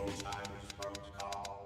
Alzheimer's protocol.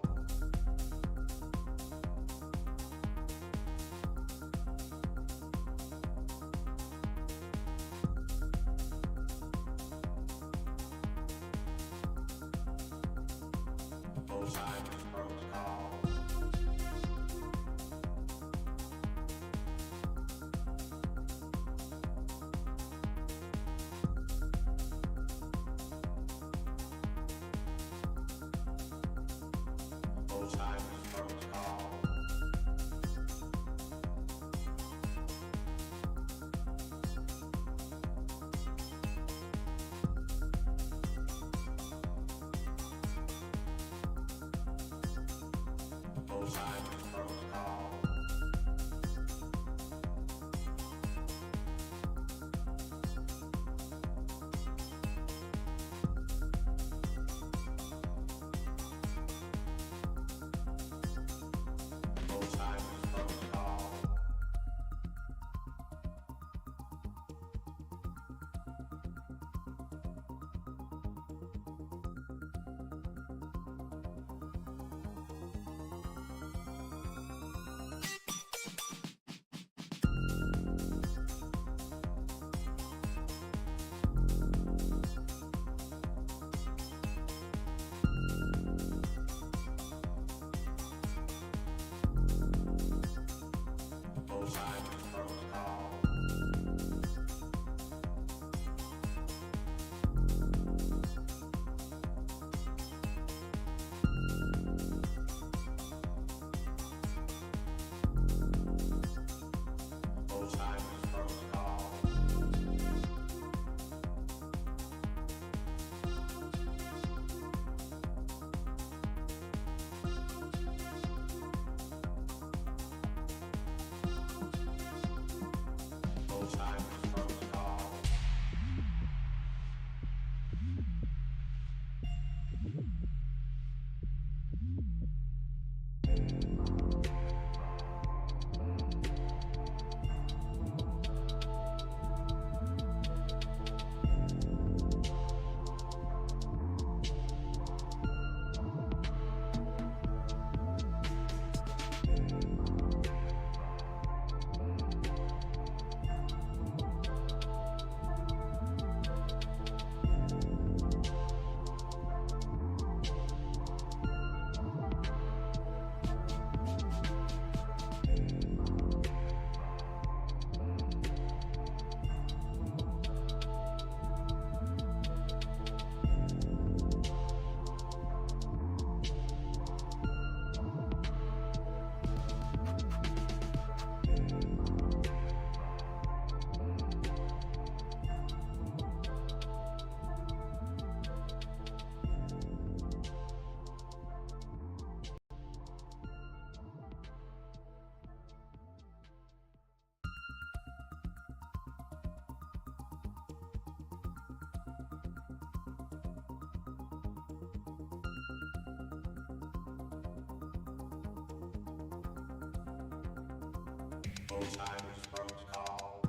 Alzheimer's protocol.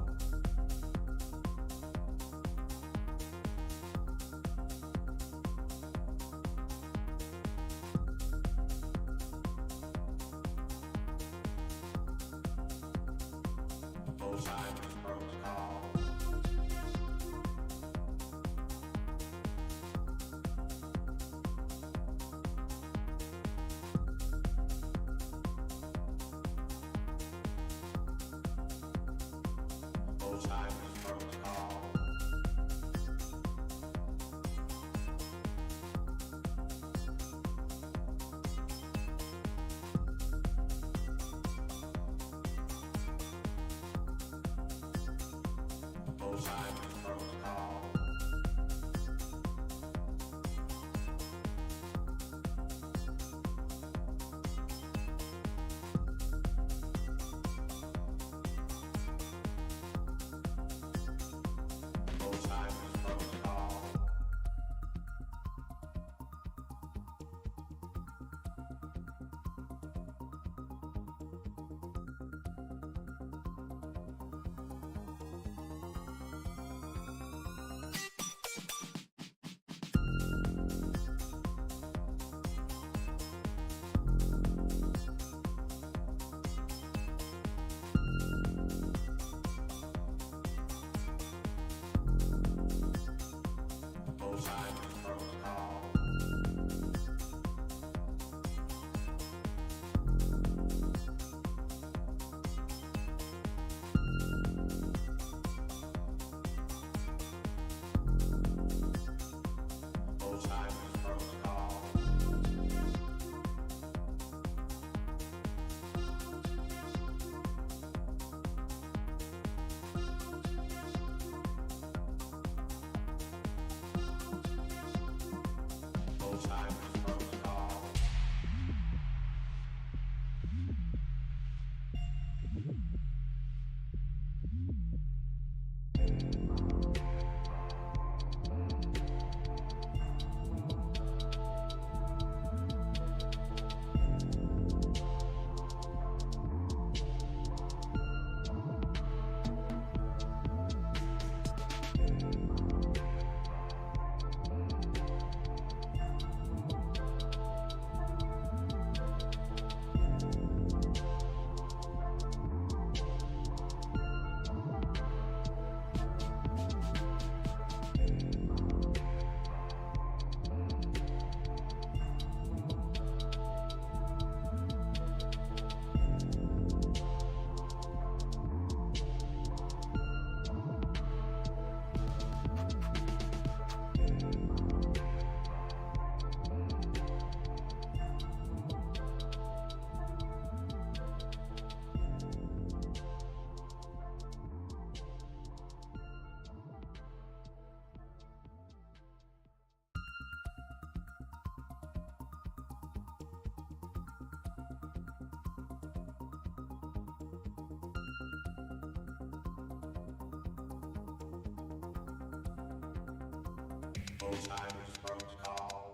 Old-timers protocol.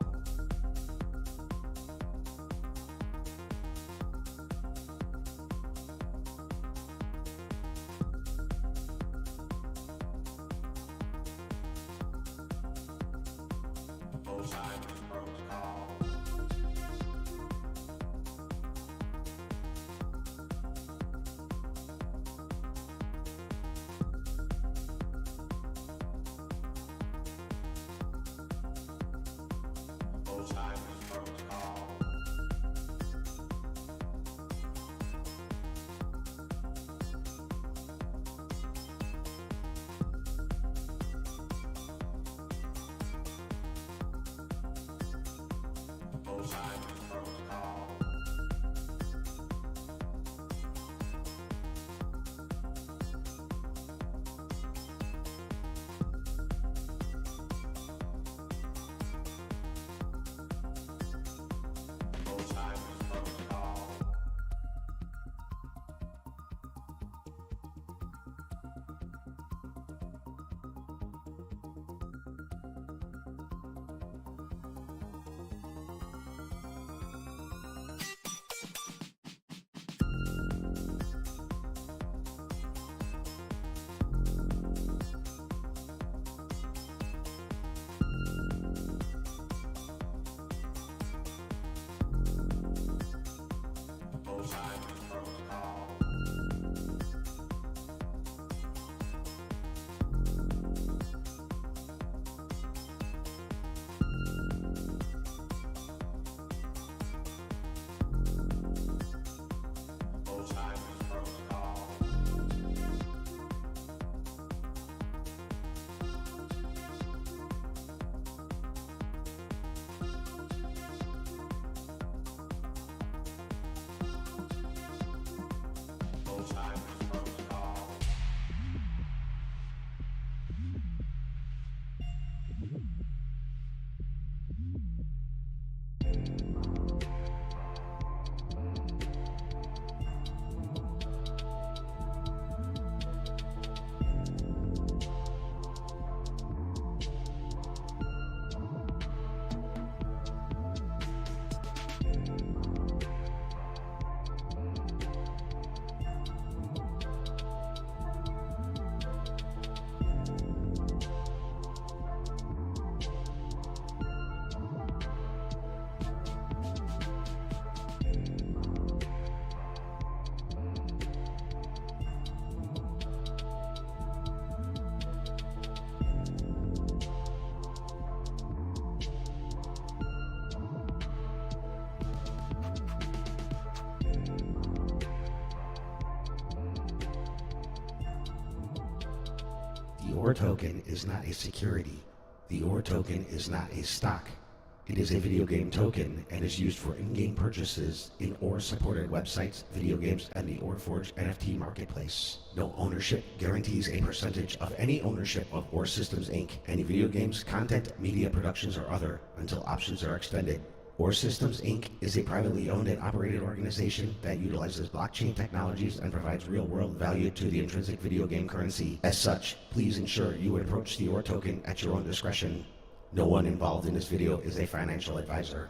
Old-timers protocol. Old-timers protocol. Old-timers protocol. Old-timers protocol. Old-timers protocol. Old-timers protocol. Old-timers protocol. The OR token is not a security. The OR token is not a stock. It is a video game token and is used for in-game purchases in OR-supported websites, video games, and the ORForge NFT marketplace. No ownership guarantees a percentage of any ownership of OR Systems Inc., any video games, content, media productions, or other, until options are extended. OR Systems Inc. is a privately owned and operated organization that utilizes blockchain technologies and provides real-world value to the intrinsic video game currency. As such, please ensure you would approach the OR token at your own discretion. No one involved in this video is a financial advisor.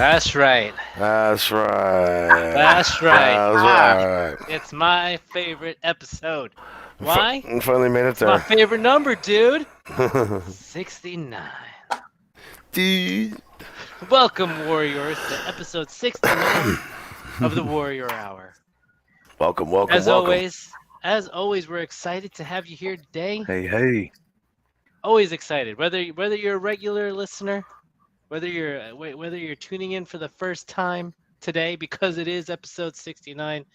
That's right. That's right. That's right. That's right. It's my favorite episode. Why? Finally made it It's my there. favorite number, dude. 69. Dude. Welcome, Warriors, to episode 69 of the Warrior Hour. Welcome. As always, we're excited to have you here today. Hey. Always excited. Whether you're a regular listener, whether you're tuning in for the first time today because it is episode 69,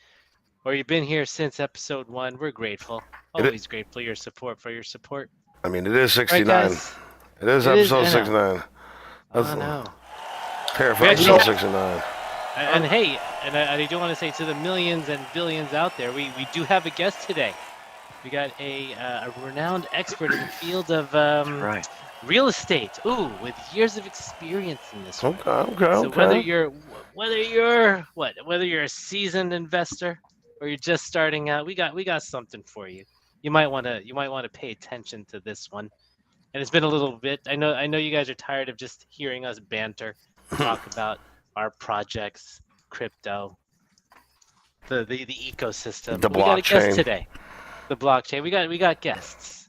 or you've been here since episode 1, we're grateful. Always grateful for your support. I mean, it is 69. Right, guys? It is It is, episode I know. 69. I know. Terrifying We actually episode have- 69. And hey, I do want to say to the millions and billions out there, we do have a guest today. We got a renowned expert in the field of Right. real estate. Ooh, with years of experience in this. one. Okay. So whether you're a seasoned investor or you're just starting out, we got something for you. You might want to pay attention to this one. And it's been a little bit. I know you guys are tired of just hearing us banter, talk about our projects, crypto, the ecosystem. The We got a blockchain. guest today. The blockchain. We got guests.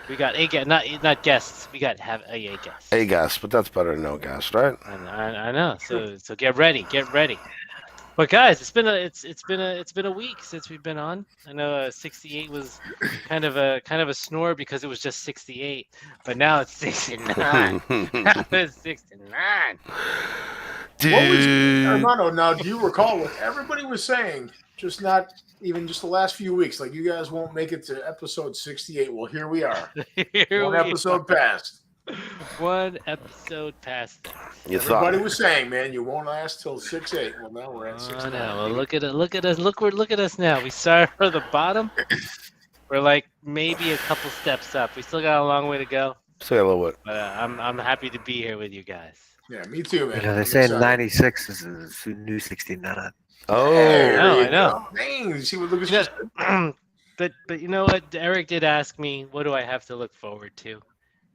We got not guests. We got a guest. A guest, but that's better than no guest, right? I know. So get ready. But guys, it's been a week since we've been on. I know 68 was kind of a snore because it was just 68, but now it's 69. Now it's 69. Dude. What was Armando? Now, do you recall what everybody was saying? Just not even just the last few weeks. Like, you guys won't make it to episode 68. Well, here we are. Here One we episode passed. are. One episode past. You Everybody thought. was saying, man, you won't last till 6-8. Well, now we're at 6. Oh no! Well, look at us! Look at us now. We started from the bottom. We're like maybe a couple steps up. We still got a long way to go, Say a little bit. but I'm happy to be here with you guys. Yeah, me too, man. You know, they I'm say excited. 96 is the new 69. Oh. There I you know. go. Dang, you see what Lucas Yeah. just did? But you know what? Eric did ask me, what do I have to look forward to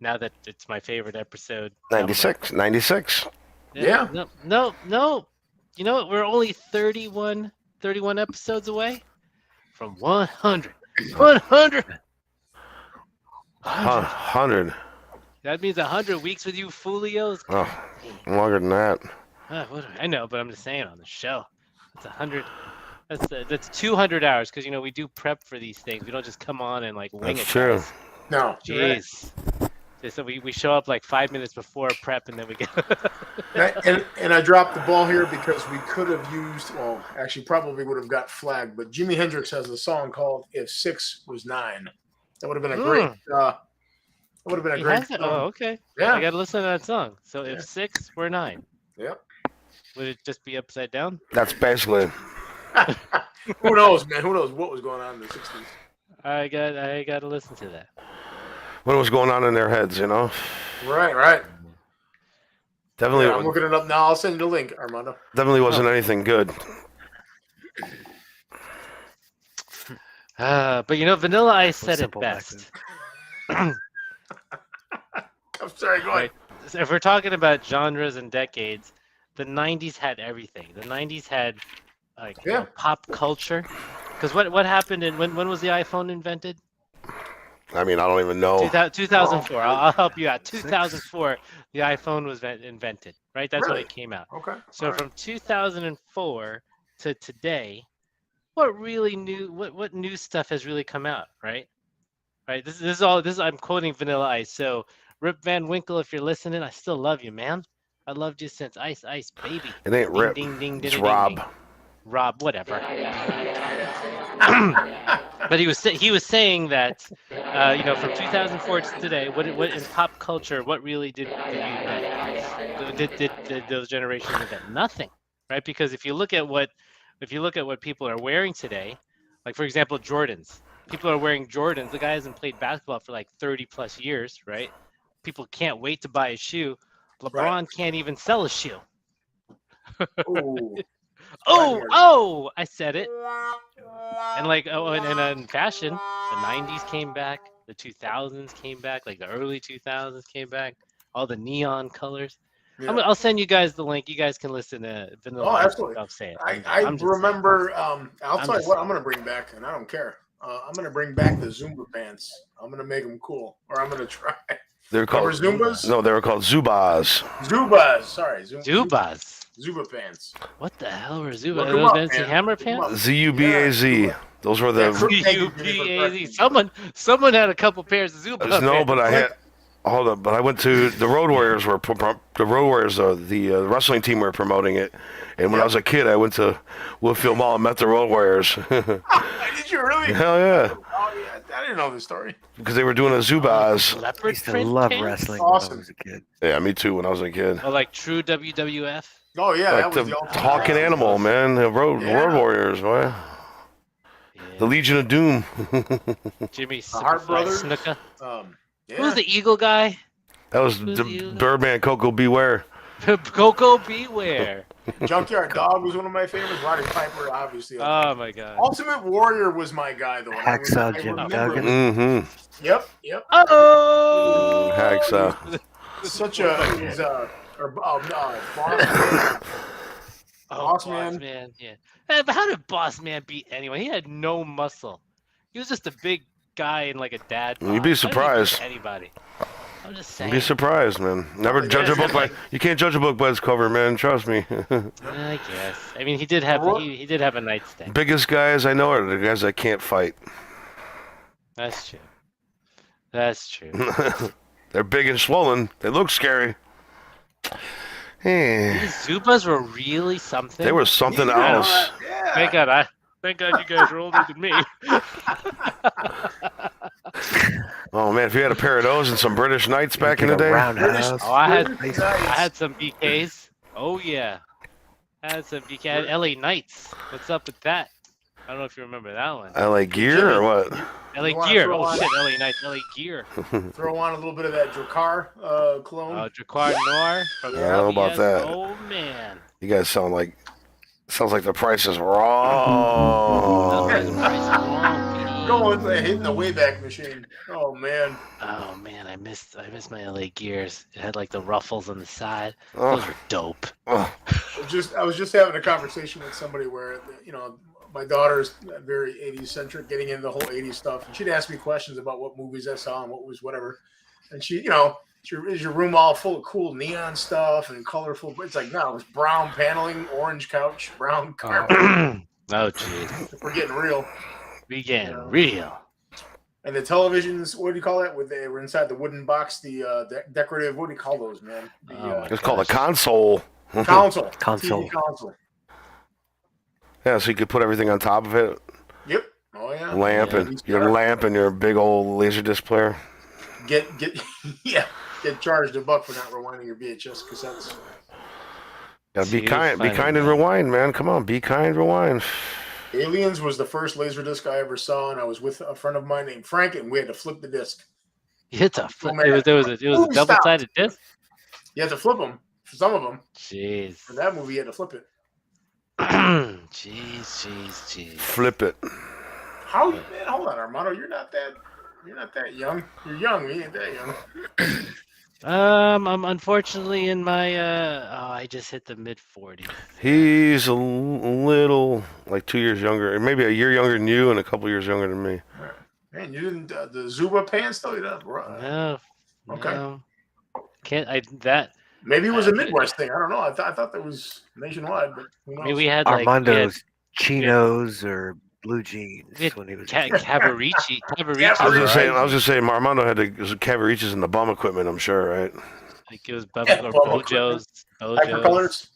now that it's my favorite episode? 96. Yeah. No. You know what? We're only 31 episodes away from 100. 100. 100. That means 100 weeks with you folios. Oh, longer than that. I know, but I'm just saying on the show. That's 100. That's 200 hours because we do prep for these things. We don't just come on and like wing That's it. true. guys. No. Jeez. So we show up like 5 minutes before prep and then we go. And I dropped the ball here because we could have used, well, actually probably would have got flagged, but Jimi Hendrix has a song called If 6 Was 9. That would have been a great that would have been a He great has it? song. Oh, okay. Yeah. I gotta listen to that song. So Yeah. if 6 were 9, Yep. would it just be upside down? That's basically. Who knows, man? Who knows what was going on in the 60s? I gotta listen to that. What was going on in their heads, you know? Right. Definitely, Yeah, I'm looking it up now. I'll send you the link, Armando. definitely wasn't anything good. But Vanilla Ice said it simple back best. I'm sorry, go ahead. Right. So if we're talking about genres and decades, the 90s had everything. The 90s had like Yeah. pop culture. Because what happened when was the iPhone invented? I mean, I don't even know. 2004. I'll help you out. 2004, the iPhone was invented, right? That's when Really? it came out. Okay. So all right. from 2004 to today, what new stuff has really come out, right? Right. This is I'm quoting Vanilla Ice. So Rip Van Winkle, if you're listening, I still love you, man. I loved you since Ice Ice Baby. It ain't Rip. Ding, ding, It's ding, Rob. ding. Rob, whatever. But he was saying that from 2004 to today, what in pop culture, what really did those generations invent? Nothing, right? Because if you look at what people are wearing today, like for example Jordans, people are wearing Jordans. The guy hasn't played basketball for like 30 plus years, right? People can't wait to buy a shoe. LeBron can't even sell a shoe. Ooh. Oh, I said it. And like, in fashion, the 90s came back, the 2000s came back, like the early 2000s came back, all the neon colors. Yeah. I'll send you guys the link. You guys can listen to Vanilla Oh, Ice absolutely. himself say it. I I'm just saying. remember. I'll I'm tell you just what. I'm gonna bring back, and I don't care. I'm gonna bring back the Zumba pants. I'm gonna make them cool, or I'm gonna try. They're called Remember Zumbas? No, they were called Zubas. Zubas. Sorry, Zubas. Zuba pants. What the hell were Zubas? Look Are 'em those up, Nancy man. Hammer Look 'em up. pants? Zubaz. Yeah, Those were Yeah, the. Thank you, Jimmy, for Zubaz. correcting me. Someone had a couple pairs of Zubas. No, but I Click. had. Hold up, but I went to the Road Warriors. The Road Warriors, the wrestling team, were promoting it. And when I was a kid, I went to Woodfield Mall and met the Road Warriors. Did you really? Hell yeah, Oh yeah, I didn't know this story. because they were doing a Zubaz. I Leopard used to print love pants? wrestling Awesome. when I was a kid. Yeah, me too. When I was a kid, Oh, like true WWF. Oh yeah, like that was the ultimate. talking animal, man. The Road Warriors, boy. The Legion of Doom. Jimmy Hart Superfly Brothers. Snuka. Yeah. Who's the Eagle guy? That was Who's the you? Birdman, Coco Beware. Coco Beware. Junkyard Dog was one of my favorites. Roddy Piper, obviously. Oh my god. Ultimate Warrior was my guy, though. Hacksaw I Jim remember Duggan. him. Mm-hmm. Yep. Oh. Hacksaw. Such a Boss Man. Yeah. Hey, but how did Boss Man beat anyone? He had no muscle. He was just a big guy in like a dad. You'd be bod. How did he surprised. beat anybody. I'm just You'd saying. be surprised, man. Never judge a book by. You can't judge a book by its cover, man. Trust me. I guess. I mean, he did have a nightstand. Biggest guys I know are the guys that can't fight. That's true. That's true. They're big and swollen. They look scary. Eh, These Zubas were really something. they were something Yeah. else. Yeah. Thank God you guys are older than me. Oh man, if you had a pair of those and some British Knights back in the day. Roundhouse. Oh, I Nice. had some BKs. Oh yeah, I had some BK. I had LA Knights. What's up with that? I don't know if you remember that one. LA Gear or what? LA You wanna Gear. throw Oh on- shit, LA Knights. LA Gear. Throw on a little bit of that Drakkar cologne. Drakkar Noir. From Yeah, I don't know about LBS. that. Oh man. You guys sound like the price is wrong. The price is wrong, PD. Going hitting the Wayback Machine. Oh man. Oh man, I missed my LA Gears. It had like the ruffles on the side. Oh, Those were dope. oh. I was just having a conversation with somebody where my daughter's very 80s centric, getting into the whole 80s stuff, and she'd ask me questions about what movies I saw and what was whatever. And she, is your room all full of cool neon stuff and colorful? It's like, no, it's brown paneling, orange couch, brown carpet. Oh jeez. If we're getting real. We getting real. And the televisions, what do you call that? They were inside the wooden box, the decorative. What do you call those, man? Oh, It's called a console. Console. Console. TV console. Yeah, so you could put everything on top of it. Yep. Oh yeah. Lamp and your big old laser disc player. Get charged $1 for not rewinding your VHS cassettes. Gotta be Too kind funny, and man. rewind, man. Come on, be kind, rewind. Aliens was the first laser disc I ever saw, and I was with a friend of mine named Frank, and we had to flip the disc. It's a flip. man. It was a Movie style. double-sided disc. You had to flip them for some of them. Jeez. For that movie, you had to flip it. Jeez. Flip it. How man? Hold on, Armando. You're not that young. You're young. You ain't that young. I'm unfortunately in my I just hit the mid-40s. He's a little, like 2 years younger, or maybe a year younger than you and a couple years younger than me. Man, you didn't the Zuba pants though. You didn't, No. Okay. No. Can't I that Maybe it was a Midwest thing. I don't know. I thought that was nationwide, but who knows? I mean we had like Armando's chinos or blue jeans we had when he was Cavarici. Yeah, I was Right. just saying, Armando had the Cavaricis and the bum equipment. I'm sure, right? Like it was Yeah, Bojos. Hypercolors,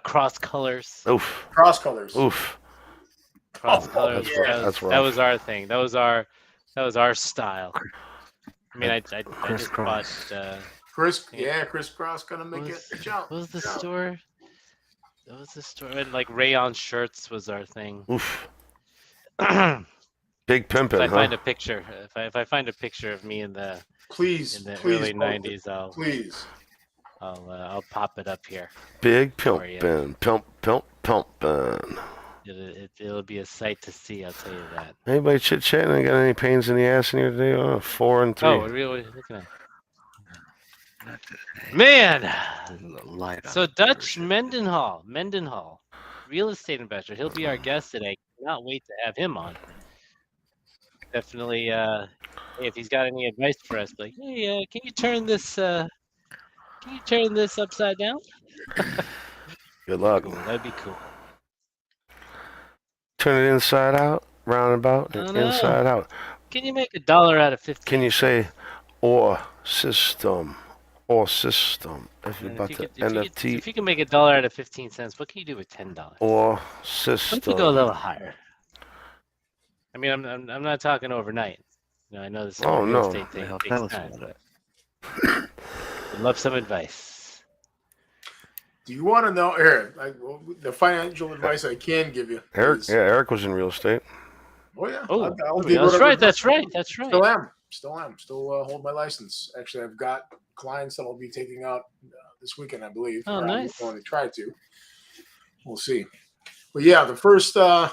Cross colors. Oof, cross colors. oof. Cross Oh, colors. yeah. That's That rough. was our thing. That was our style. I mean I just bought Crisscross gonna make it a jump. what was the store? That was the store. And like rayon shirts was our thing. Oof. if Big pimpin', I huh? find a picture, if I find a picture of me in the Please, early post it. '90s, Please. I'll pop it up here. Big For you. pimpin', pimpin'. It'll be a sight to see. I'll tell you that. Anybody chit-chatting? Got any pains in the ass in here today? Oh, 4 and 3. Oh, what are we looking at? Not today. Man, There's a little light on so the Dutch viewership. Mendenhall, real estate investor. He'll be our guest today. Cannot wait to have him on. Definitely, hey, if he's got any advice for us, like, hey, can you turn this upside down? Good luck. Cool, that'd be cool. Turn it inside out, roundabout, I and don't know. inside out. Can you make $1 out of 15? Can you say or system? Or system. If you're And about to NFT if you can make $1 out of 15 cents, what can you do with $10? or What if system. we go a little higher? I mean, I'm not talking overnight. You know, I know this whole Oh, real no. estate thing Well, takes tell us time, about but it. I'd love some advice. Do you want to know, Eric? The financial advice I can give you. Eric, yeah, Eric was in real estate. Oh yeah. Oh, I'll there we give go. That's whatever right. advice. That's right. That's right. Still am. Still hold my license. Actually, I've got clients that I'll be taking out this weekend, I believe. Oh, or nice. I'm going to try to. We'll see. But yeah, the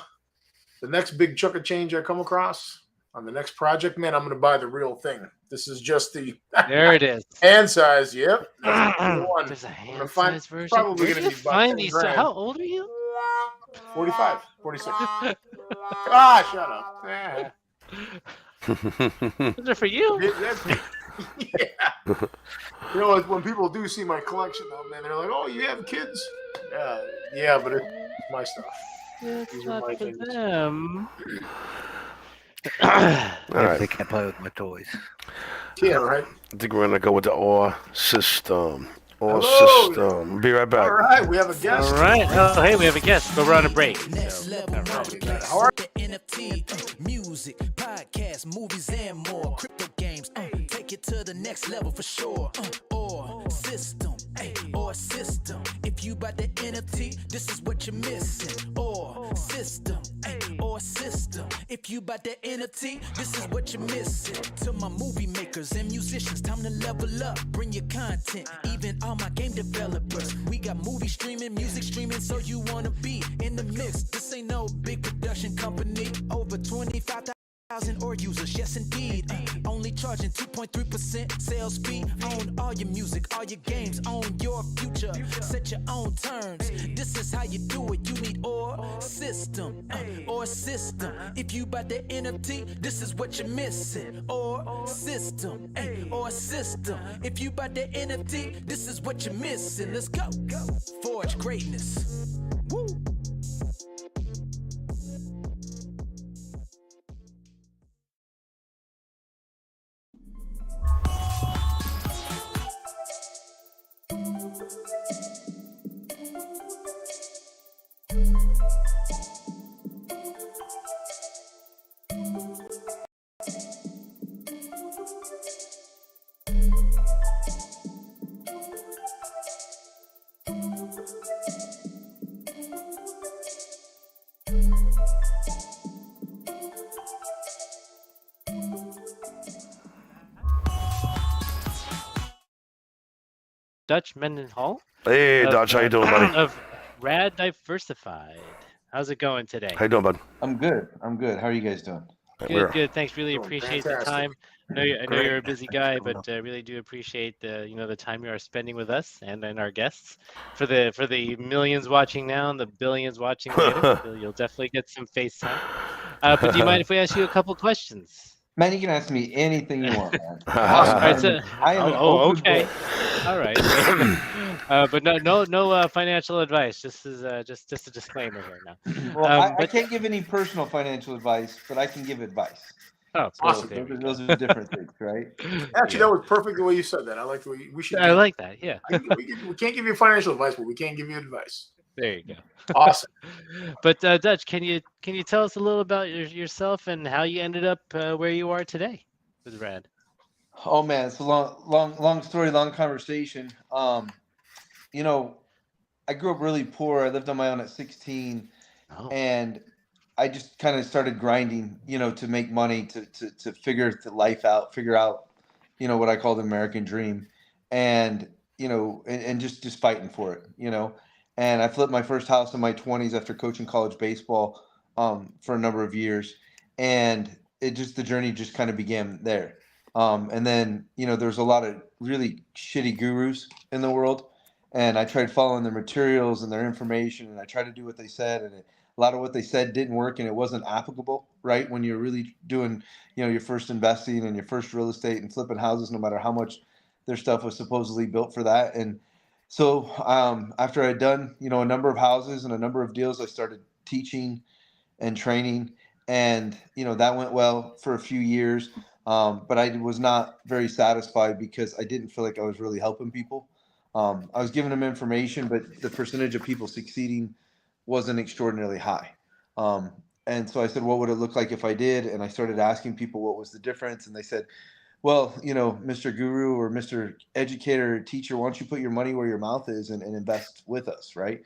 next big chunk of change I come across on the next project, man, I'm going to buy the real thing. This is just the There it is. hand size. Yep. That's the one. There's a gonna hand find- size version. probably Where gonna do you be about find 10 these? grand. How old are you? 45, 46. Shut up. Those are for you. Yeah. You know, when people do see my collection, though, man, they're like, "Oh, you have kids?" Yeah, but it's my stuff. It's These are not my for things. them. All If right. they can't play with my toys. Yeah, right. I think we're gonna go with the or system. Or Hello. system. Be right back. All right, we have a guest. All right. Oh, hey, we have a guest, but we're on a break. Next So, level marketplace. How are The NFT, music, podcasts, movies, and more. Crypto games, take it to the next level for sure. Or system, or system. If you buy the NFT, this is what you're missing. Or system, or system. If you buy the NFT, this is what you're missing. To my movie makers and musicians, time to level up. Bring your content, even all my game developers. We got movie streaming, music streaming, so you wanna be in the mix. This ain't no big production company. Over 25,000 or users, yes indeed. Only charging 2.3% sales fee. Own all your music, all your games, own your future. Set your own terms. This is how you do it. You need or system, or system. If you buy the NFT, this is what you're missing. Or system, or system. If you buy the NFT, this is what you're missing. Let's go. Forge greatness. Woo. Dutch Mendenhall Hey, of, Dutch, how you doing, buddy? of RAD Diversified. How's it going today? How you doing, bud? I'm good. How are you guys doing? Good, good. Thanks. Really Doing appreciate the fantastic. time. I know Great. you're a busy guy, but really do appreciate the time you are spending with us and our guests. For the millions watching now and the billions watching later, you'll definitely get some face time. But do you mind if we ask you a couple questions? Man, you can ask me anything you want, man. All right, so, I am an oh, open okay. book. All right. But no financial advice. Just as just a disclaimer here now. Well, I but- can't give any personal financial advice, but I can give advice. Oh, So Awesome. there we those are different things, right? Actually, that was perfect the way you said that. I like the way we should. I like that. Yeah. We can't give you financial advice, but we can give you advice. There you go. Awesome. But Dutch, can you tell us a little about yourself and how you ended up where you are today with RAD? Oh man, it's a long story, long conversation. You know, I grew up really poor. I lived on my own at 16, Oh, and I just kind of started grinding, to make money, to figure life out, figure out, what I call the American dream, and and just fighting for it, And I flipped my first house in my 20s after coaching college baseball for a number of years, and the journey just kind of began there. And then, there's a lot of really shitty gurus in the world. And I tried following their materials and their information, and I tried to do what they said. And a lot of what they said didn't work, and it wasn't applicable, right? When you're really doing, your first investing and your first real estate and flipping houses, no matter how much their stuff was supposedly built for that. And so after I'd done, a number of houses and a number of deals, I started teaching and training, and that went well for a few years. But I was not very satisfied because I didn't feel like I was really helping people. I was giving them information, but the percentage of people succeeding wasn't extraordinarily high. And so I said, what would it look like if I did? And I started asking people what was the difference, and they said, well, Mr. Guru or Mr. Educator or Teacher, why don't you put your money where your mouth is and invest with us, right?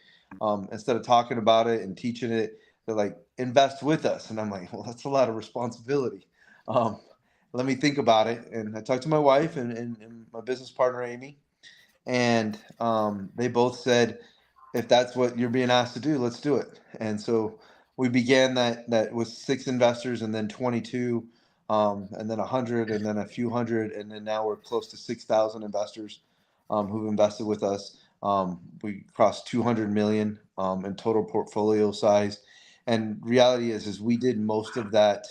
Instead of talking about it and teaching it, they're like, invest with us. And I'm like, well, that's a lot of responsibility. Let me think about it. And I talked to my wife and my business partner, Amy, and they both said, if that's what you're being asked to do, let's do it. And so we began that with 6 investors, and then 22, and then 100, and then a few hundred, and then now we're close to 6,000 investors who've invested with us. We crossed 200 million in total portfolio size. And reality is we did most of that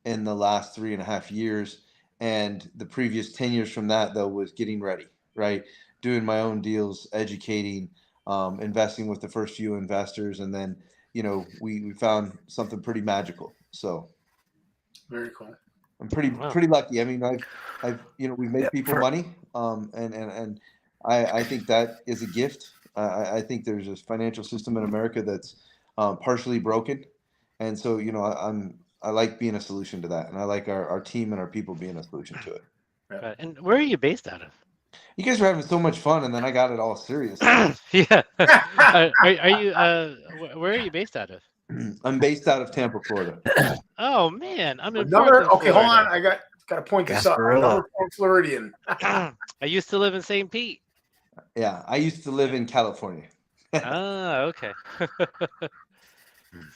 in the last 3.5 years. And the previous 10 years from that, though, was getting ready, right? Doing my own deals, educating, investing with the first few investors. And then, we found something pretty magical. So Very cool. I'm pretty lucky. I mean, we've made people money. And I think that is a gift. I think there's a financial system in America that's partially broken. And so, I like being a solution to that. And I like our team and our people being a solution to it. Right. And where are you based out of? You guys were having so much fun, and then I got it all serious. Yeah. Are you? Where are you based out of? I'm based out of Tampa, Florida. Oh man, I'm in Another. Portland, Okay, hold on. Florida. I got to point this out. Gasparilla. Another Floridian. I used to live in St. Pete. Yeah, I used to live in California. Ah, okay.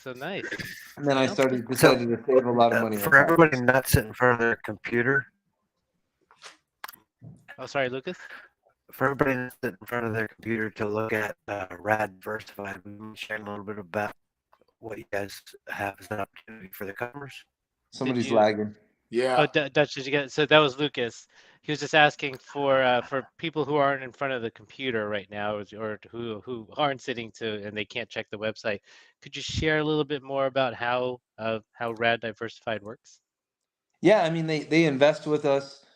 So nice. And then I decided to save a lot of money. For everybody not sitting in front of their computer, Oh, sorry, Lucas. for everybody not sitting in front of their computer to look at RAD Diversified, we can share a little bit about what you guys have as an opportunity for the customers. Somebody's you- lagging. Yeah. Oh, Dutch, did you get? So that was Lucas. He was just asking for people who aren't in front of the computer right now, or who aren't sitting and they can't check the website. Could you share a little bit more about how RAD Diversified works? Yeah, I mean they invest with us.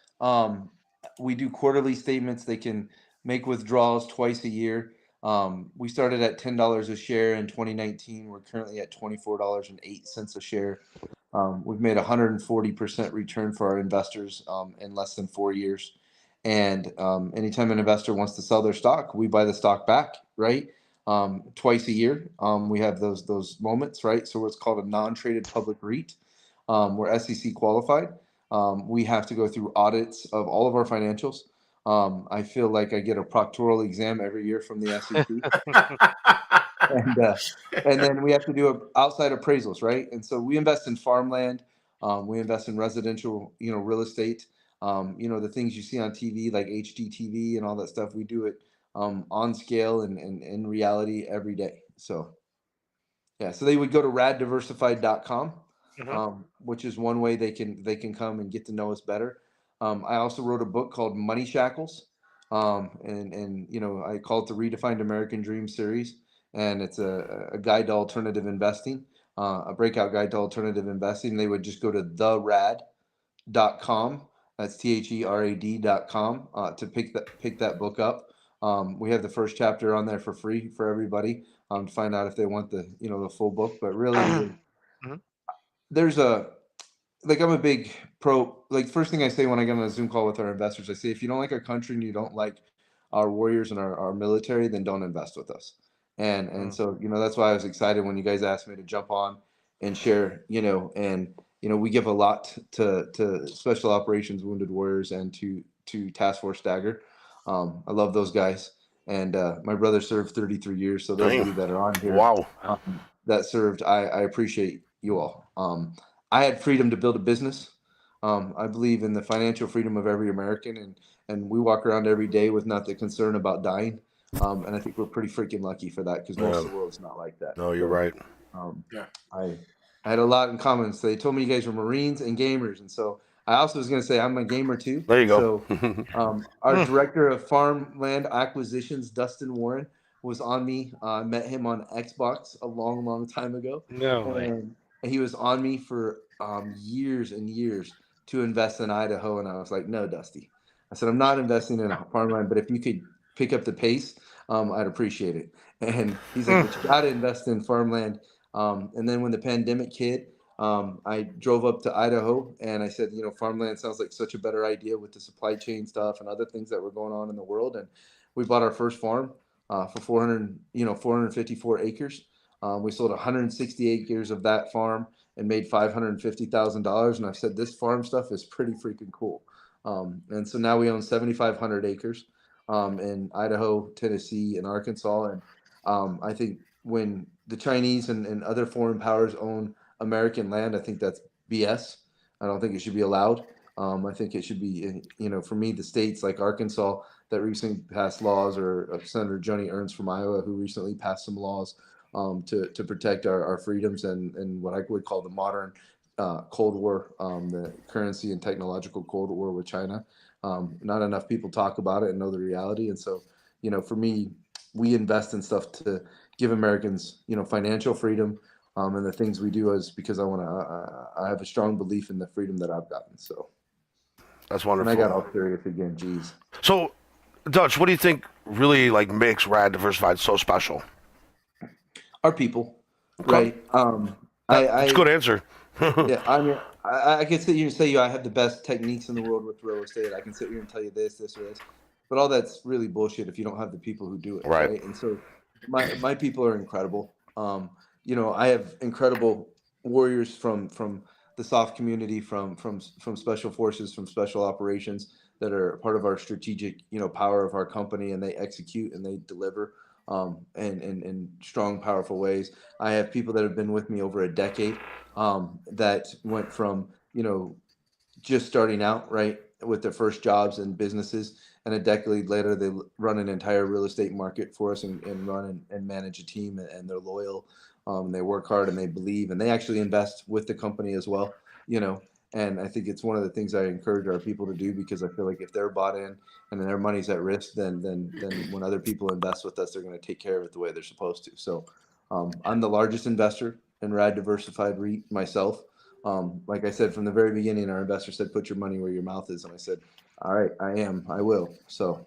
We do quarterly statements. They can make withdrawals twice a year. We started at $10 a share in 2019. We're currently at $24.08 a share. We've made 140% return for our investors in less than 4 years. And anytime an investor wants to sell their stock, we buy the stock back, right? Twice a year. We have those moments, right? So what's called a non-traded public REIT. We're SEC qualified. We have to go through audits of all of our financials. I feel like I get a proctoral exam every year from the SEC. And then we have to do outside appraisals, right? And so we invest in farmland. We invest in residential, real estate. The things you see on TV like HGTV and all that stuff. We do it on scale and in reality every day. So yeah, so they would go to raddiversified.com. Which is one way they can come and get to know us better. I also wrote a book called Money Shackles, and I call it the Redefined American Dream series, and it's a guide to alternative investing, a breakout guide to alternative investing. They would just go to therad.com. That's THERAD.com to pick that book up. We have the first chapter on there for free for everybody to find out if they want the full book, but really. There's I'm a big pro. Like, first thing I say when I get on a Zoom call with our investors, I say, if you don't like our country and you don't like our warriors and our military, then don't invest with us. And so, that's why I was excited when you guys asked me to jump on and share, we give a lot to Special Operations Wounded Warriors and to Task Force Dagger. I love those guys. And my brother served 33 years. So those of you that are on here Wow. that served, I appreciate you all. I had freedom to build a business. I believe in the financial freedom of every American, and we walk around every day with not the concern about dying. And I think we're pretty freaking lucky for that because most Yeah. of the world's not like that. No, you're right. Yeah. I had a lot in common. So they told me you guys were Marines and gamers, and so I also was going to say I'm a gamer too. There you go. So our director of farmland acquisitions, Dustin Warren, was on me. I met him on Xbox a long, long time ago, No way. and he was on me for years and years to invest in Idaho. And I was like, no, Dusty. I said, I'm not investing in farmland, but if you could pick up the pace, I'd appreciate it. And he's like, but you got to invest in farmland. And then when the pandemic hit, I drove up to Idaho and I said, farmland sounds like such a better idea with the supply chain stuff and other things that were going on in the world. And we bought our first farm for 454 acres. We sold 160 acres of that farm and made $550,000. And I've said this farm stuff is pretty freaking cool. And so now we own 7,500 acres in Idaho, Tennessee, and Arkansas. And I think when the Chinese and other foreign powers own American land, I think that's BS. I don't think it should be allowed. I think it should be, for me, the states like Arkansas that recently passed laws, or Senator Joni Ernst from Iowa, who recently passed some laws to protect our freedoms and what I would call the modern Cold War, the currency and technological Cold War with China. Not enough people talk about it and know the reality. And so, for me, we invest in stuff to give Americans, financial freedom, and the things we do is because I have a strong belief in the freedom that I've gotten. So That's and wonderful. I got all serious again. Geez. So, Dutch, what do you think really makes RAD Diversified so special? Our people, Okay. right? That's a good answer. Yeah, I mean, I can sit here and say I have the best techniques in the world with real estate. I can sit here and tell you this, or this, but all that's really bullshit if you don't have the people who do it, Right. And so my people are incredible. I have incredible warriors from the soft community, from special forces, from special operations that are part of our strategic, power of our company, and they execute and they deliver in strong, powerful ways. I have people that have been with me over a decade that went from, just starting out, right, with their first jobs and businesses. And a decade later, they run an entire real estate market for us and run and manage a team, and they're loyal. They work hard and they believe, and they actually invest with the company as well, And I think it's one of the things I encourage our people to do, because I feel like if they're bought in and their money's at risk, then when other people invest with us, they're going to take care of it the way they're supposed to. So I'm the largest investor in RAD Diversified REIT myself. Like I said, from the very beginning, our investor said, put your money where your mouth is. And I said, all right, I will. So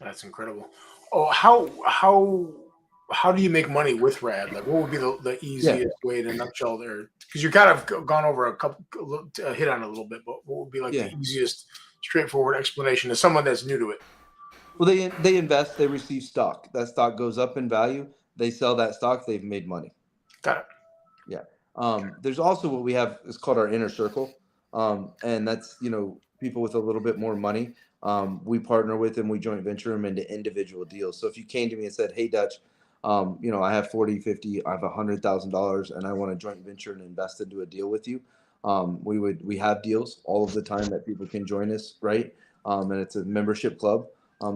That's incredible. Oh, how do you make money with RAD? Like, what would be the easiest way in a nutshell there? Because you kind of gone over a couple, hit on it a little bit, but what would be the easiest, straightforward explanation to someone that's new to it? Well, they invest, they receive stock. That stock goes up in value. They sell that stock, they've made money. Got it. Yeah. There's also what we have is called our inner circle. And that's, people with a little bit more money. We partner with them, we joint venture them into individual deals. So if you came to me and said, hey, Dutch, I have 40, 50, I have $100,000 and I want to joint venture and invest into a deal with you. We have deals all of the time that people can join us, right? And it's a membership club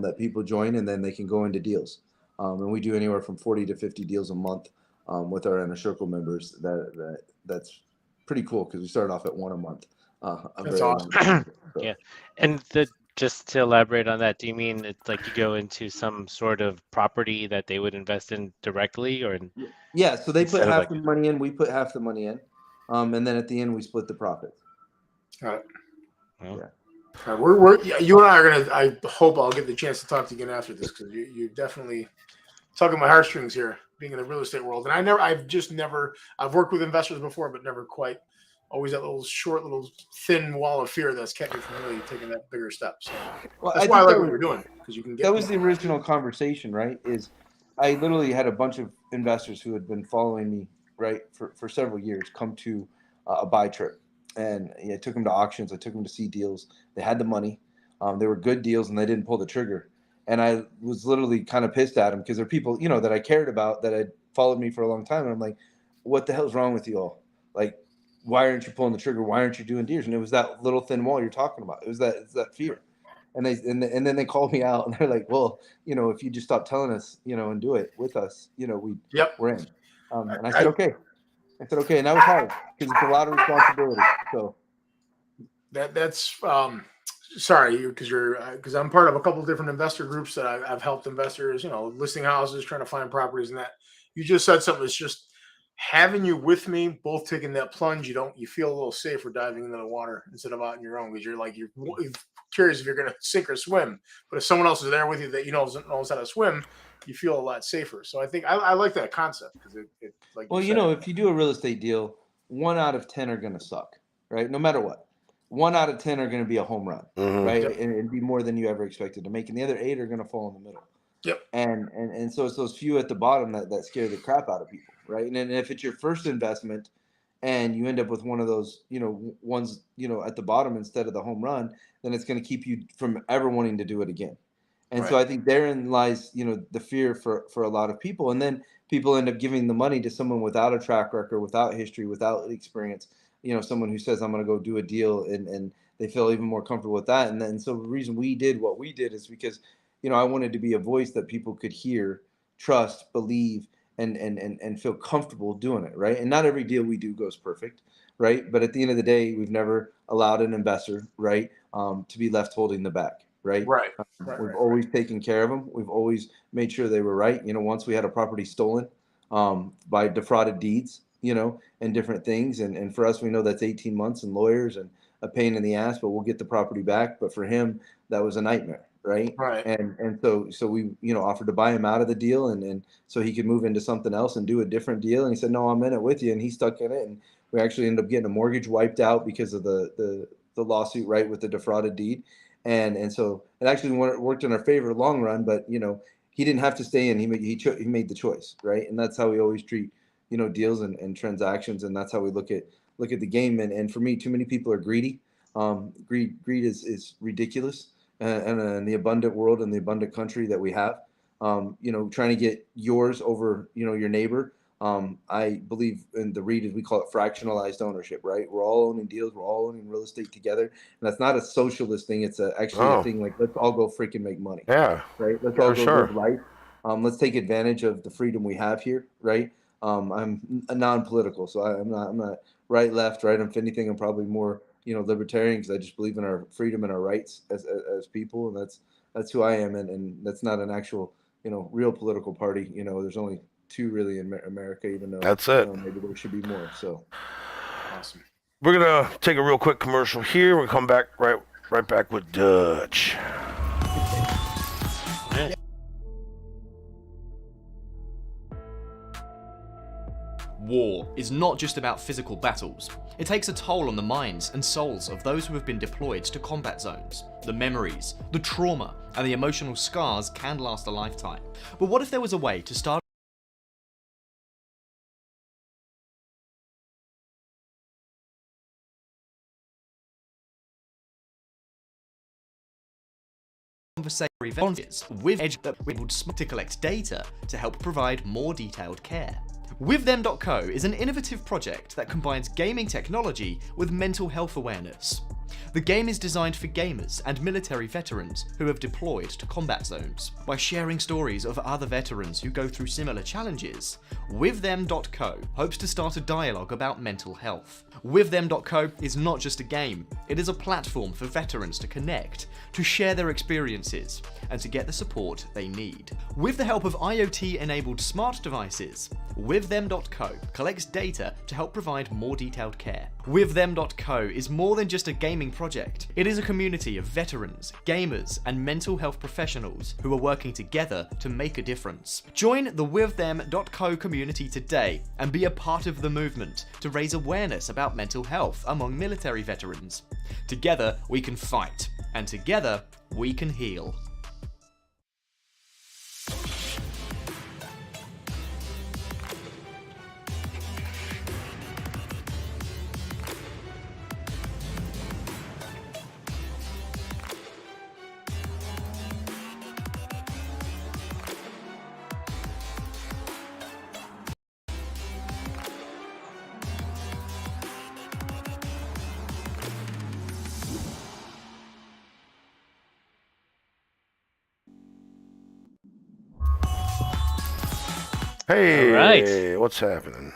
that people join, and then they can go into deals. And we do anywhere from 40 to 50 deals a month with our inner circle members. That's pretty cool because we started off at one a month. That's awesome. So. Yeah, and just to elaborate on that, do you mean it's like you go into some sort of property that they would invest in directly, or? Yeah, so they put Instead of half the money in, we put half the money in, and then at the end we split the profits. Got it. Well, Yeah. You and I are gonna. I hope I'll get the chance to talk to you again after this, because you definitely tugging my heartstrings here, being in the real estate world. And I've worked with investors before, but never quite. Always that little thin wall of fear that's kept me from really taking that bigger step. So that's why I like what you're doing, because you can get. That was the original conversation, right? Is I literally had a bunch of investors who had been following me, right, for several years, come to a buy trip. And I took them to auctions. I took them to see deals. They had the money. They were good deals, and they didn't pull the trigger. And I was literally kind of pissed at them because they're people, that I cared about, that had followed me for a long time. And I'm like, what the hell's wrong with you all? Like, why aren't you pulling the trigger? Why aren't you doing deers? And it was that little thin wall you're talking about. It's that fear. And then they called me out and they're like, well, if you just stop telling us, and do it with us, we're in. And I said, okay. And that was hard because it's a lot of responsibility. So that's sorry, because I'm part of a couple of different investor groups that I've helped investors, listing houses, trying to find properties, and that you just said something that's just having you with me, both taking that plunge. You feel a little safer diving into the water instead of out on your own, because you're curious if you're going to sink or swim. But if someone else is there with you that knows how to swim, you feel a lot safer. So I think I like that concept because it like. Well, if you do a real estate deal, 1 out of 10 are going to suck, right? No matter what. 1 out of 10 are going to be a home run, right? Yep. And be more than you ever expected to make. And the other 8 are going to fall in the middle. Yep. And so it's those few at the bottom that scare the crap out of people, right? And if it's your first investment and you end up with one of those, ones, at the bottom instead of the home run, then it's going to keep you from ever wanting to do it again. And so I think therein lies, the fear for a lot of people. And then people end up giving the money to someone without a track record, without history, without experience, someone who says, I'm going to go do a deal, and they feel even more comfortable with that. And then, so the reason we did what we did is because, I wanted to be a voice that people could hear, trust, believe, and feel comfortable doing it, right? And not every deal we do goes perfect, right? But at the end of the day, we've never allowed an investor, right, to be left holding the bag, right? We've always taken care of them. We've always made sure they were right. Once we had a property stolen by defrauded deeds, and different things. And for us, we know that's 18 months and lawyers and a pain in the ass, but we'll get the property back. But for him, that was a nightmare. Right. And so we, offered to buy him out of the deal and so he could move into something else and do a different deal. And he said, no, I'm in it with you. And he stuck in it. And we actually ended up getting a mortgage wiped out because of the lawsuit, right, with the defrauded deed. And so it actually worked in our favor long run, but, he didn't have to stay in. He made the choice. Right. And that's how we always treat, deals and transactions. And that's how we look at the game. And for me, too many people are greedy. Greed is ridiculous. And the abundant world and the abundant country that we have, trying to get yours over, your neighbor. I believe in the REIT, as we call it, fractionalized ownership, right? We're all owning deals. We're all owning real estate together. And that's not a socialist thing. It's actually a thing like, let's all go freaking make money. Yeah. Right. Let's all go live life. Let's take advantage of the freedom we have here. Right. I'm a non-political, so I'm not right, left, right. If anything, I'm probably more, libertarian, because I just believe in our freedom and our rights as people, and that's who I am, and that's not an actual, real political party. There's only 2 really in America, even though that's it. Maybe there should be more. So awesome. We're gonna take a real quick commercial here. We'll come back right back with Dutch. War is not just about physical battles. It takes a toll on the minds and souls of those who have been deployed to combat zones. The memories, the trauma, and the emotional scars can last a lifetime. But what if there was a way to start conversatory volunteers with edge that we able to collect data to help provide more detailed care? WithThem.co is an innovative project that combines gaming technology with mental health awareness. The game is designed for gamers and military veterans who have deployed to combat zones. By sharing stories of other veterans who go through similar challenges, WithThem.co hopes to start a dialogue about mental health. WithThem.co is not just a game, it is a platform for veterans to connect, to share their experiences, and to get the support they need. With the help of IoT-enabled smart devices, WithThem.co collects data to help provide more detailed care. WithThem.co is more than just a gaming project. It is a community of veterans, gamers, and mental health professionals who are working together to make a difference. Join the WithThem.co community today and be a part of the movement to raise awareness about mental health among military veterans. Together we can fight, and together we can heal. Hey, what's happening?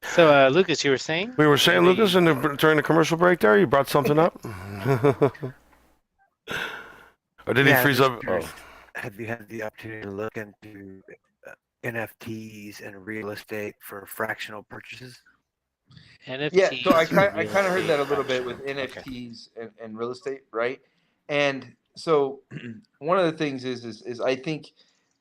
So, Lucas, you were saying? We were saying, Lucas, during the commercial break there, you brought something up? Or did he Yeah, I'm freeze just up? curious. Oh. Have you had the opportunity to look into NFTs and real estate for fractional purchases? Yeah, so I NFTs kind and I real kind of heard estate that a little bit with fractional. Okay. NFTs and real estate, right? And so one of the things is I think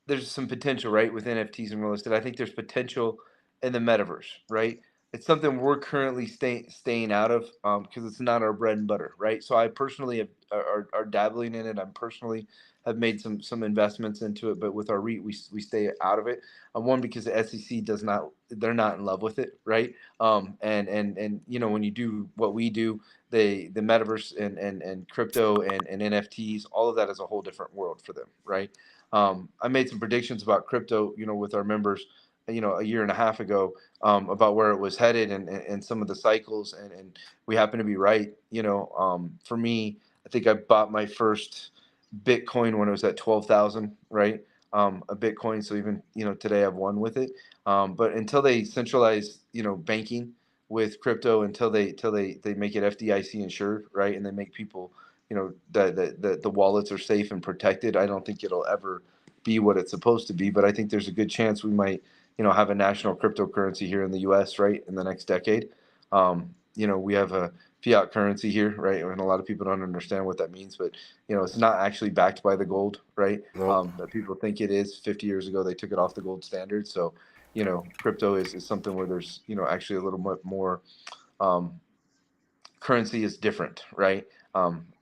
there's some potential, right, with NFTs and real estate. I think there's potential in the metaverse, right? It's something we're currently staying out of because it's not our bread and butter, right? So I personally are dabbling in it. I'm personally have made some investments into it, but with our REIT, we stay out of it. One, because the SEC does not, they're not in love with it, right? And you know, when you do what we do, the metaverse and crypto and NFTs, all of that is a whole different world for them, right? I made some predictions about crypto, you know, with our members, you know, a year and a half ago, about where it was headed and some of the cycles, and we happen to be right. You know, for me, I think I bought my first Bitcoin when it was at 12,000, right? A Bitcoin. So even, you know, today I've won with it. But until they centralize, you know, banking with crypto, until they make it FDIC insured, right? And they make people, you know, the wallets are safe and protected. I don't think it'll ever be what it's supposed to be, but I think there's a good chance we might, you know, have a national cryptocurrency here in the US, right? In the next decade. You know, we have a fiat currency here, right? And a lot of people don't understand what that means, but you know, it's not actually backed by the gold, right? Nope. That people think it is. 50 years ago, they took it off the gold standard. So, you know, crypto is something where there's, you know, actually a little bit more, um, currency is different, right?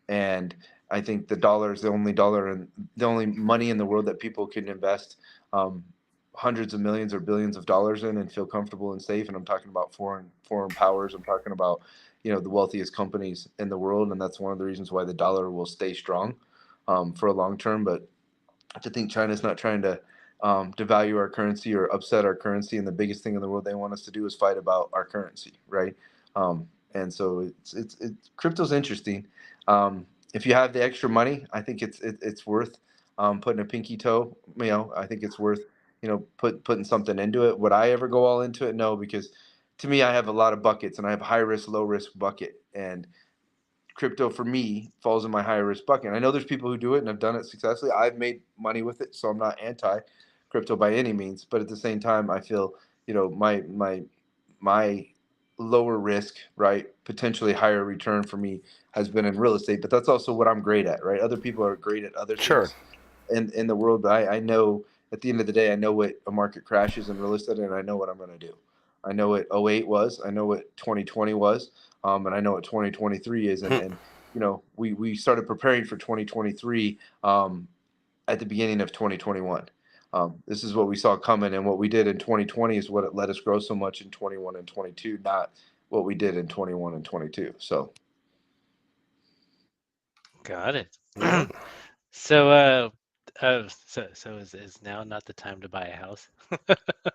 And I think the dollar is the only dollar and the only money in the world that people can invest hundreds of millions or billions of dollars in and feel comfortable and safe. And I'm talking about foreign powers. I'm talking about, you know, the wealthiest companies in the world, and that's one of the reasons why the dollar will stay strong for a long term. But I think China's not trying to devalue our currency or upset our currency, and the biggest thing in the world they want us to do is fight about our currency, right? And so it's crypto's interesting. If you have the extra money, I think it's worth putting a pinky toe. You know, I think it's worth, you know, putting something into it. Would I ever go all into it? No, because to me, I have a lot of buckets, and I have a high risk, low risk bucket, and crypto for me falls in my higher risk bucket. I know there's people who do it and have done it successfully. I've made money with it, so I'm not anti crypto by any means. But at the same time, I feel, you know, my lower risk, right, potentially higher return for me has been in real estate. But that's also what I'm great at, right? Other people are great at other Sure. things in the world, but I know at the end of the day, I know what a market crash is in real estate, and I know what I'm going to do. I know what '08 was. I know what 2020 was, and I know what 2023 is. And you know, we started preparing for 2023 at the beginning of 2021. This is what we saw coming, and what we did in 2020 is what it let us grow so much in 21 and 22, not what we did in 21 and 22. So Got it. Yeah. So is now not the time to buy a house? that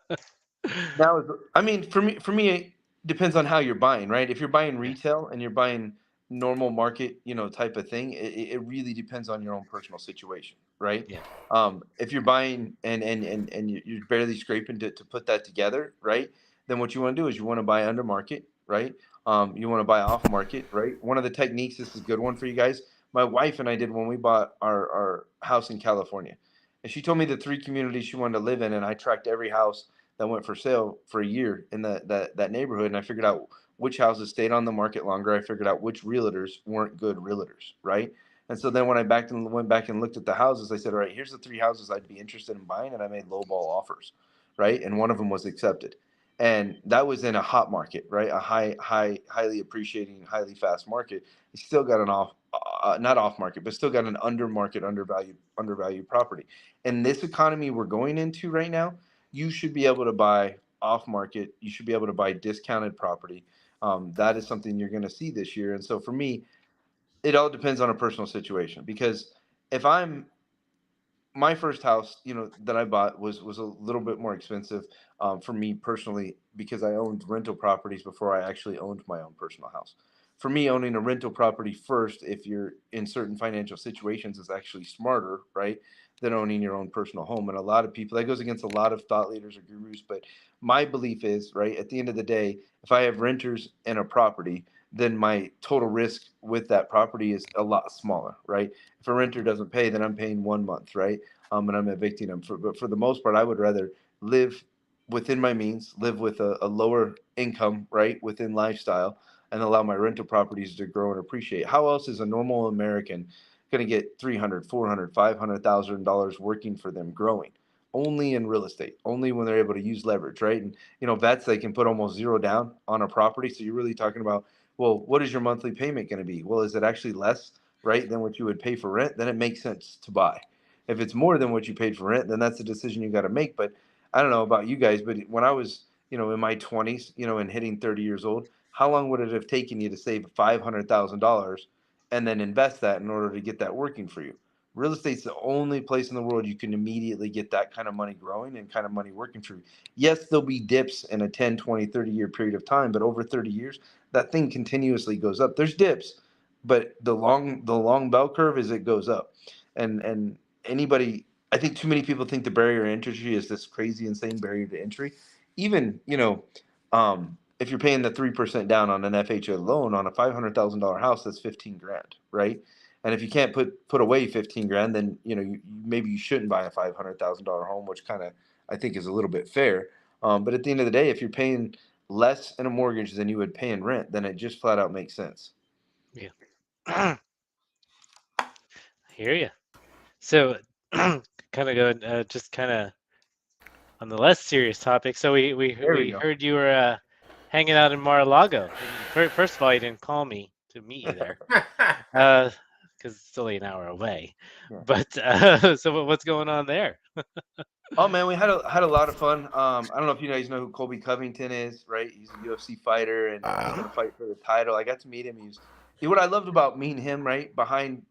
was, I mean, for me, it depends on how you're buying, right? If you're buying retail and you're buying normal market, you know, type of thing, it really depends on your own personal situation, right? Yeah. If you're buying and you're barely scraping to put that together, right? Then what you want to do is you want to buy under market, right? You want to buy off market, right? One of the techniques, this is a good one for you guys. My wife and I did when we bought our house in California. And she told me the three communities she wanted to live in, and I tracked every house that went for sale for a year in that neighborhood, and I figured out which houses stayed on the market longer. I figured out which realtors weren't good realtors, right? And so then when I went back and looked at the houses, I said, all right, here's the three houses I'd be interested in buying, and I made lowball offers, right? And one of them was accepted, and that was in a hot market, right? A highly appreciating, highly fast market. You still got an not off market, but still got an under market, undervalued property. In this economy we're going into right now, you should be able to buy off market. You should be able to buy discounted property. That is something you're going to see this year. And so for me, it all depends on a personal situation, because if I'm my first house, you know, that I bought was a little bit more expensive for me personally, because I owned rental properties before I actually owned my own personal house. for me, owning a rental property first, if you're in certain financial situations, is actually smarter, right, than owning your own personal home. And a lot of people, that goes against a lot of thought leaders or gurus. But my belief is, right, at the end of the day, if I have renters in a property, then my total risk with that property is a lot smaller, right? If a renter doesn't pay, then I'm paying 1 month, right? And I'm evicting them. But for the most part, I would rather live within my means, live with a lower income, right, within lifestyle, and allow my rental properties to grow and appreciate. How else is a normal American going to get 300, 400, $500,000 working for them growing? Only in real estate, only when they're able to use leverage, right? And vets, they can put almost zero down on a property. So you're really talking about, well, what is your monthly payment going to be? Well, is it actually less, right, than what you would pay for rent? Then it makes sense to buy. If it's more than what you paid for rent, then that's a decision you got to make. But I don't know about you guys, but when I was, in my 20s, and hitting 30 years old, how long would it have taken you to save $500,000 and then invest that in order to get that working for you? Real estate's the only place in the world you can immediately get that kind of money growing and kind of money working for you. Yes, there'll be dips in a 10, 20, 30-year period of time, but over 30 years, that thing continuously goes up. There's dips, but the long bell curve is it goes up. And anybody, I think too many people think the barrier to entry is this crazy, insane barrier to entry. Even, if you're paying the 3% down on an FHA loan on a $500,000 house, that's 15 grand, right? And if you can't put away 15 grand, then maybe you shouldn't buy a $500,000 home, which kind of I think is a little bit fair. But at the end of the day, if you're paying less in a mortgage than you would pay in rent, then it just flat out makes sense. Yeah. I hear you. So, kind of go just kind of on the less serious topic. So we There we go. heard you were hanging out in Mar-a-Lago. First of all, you didn't call me to meet you there, because it's only an hour away. Yeah. But so what's going on there? Oh man, we had a lot of fun. I don't know if you guys know who Colby Covington is, right? He's a UFC fighter and he's gonna fight for the title. I got to meet him. What I loved about meeting him, right, behind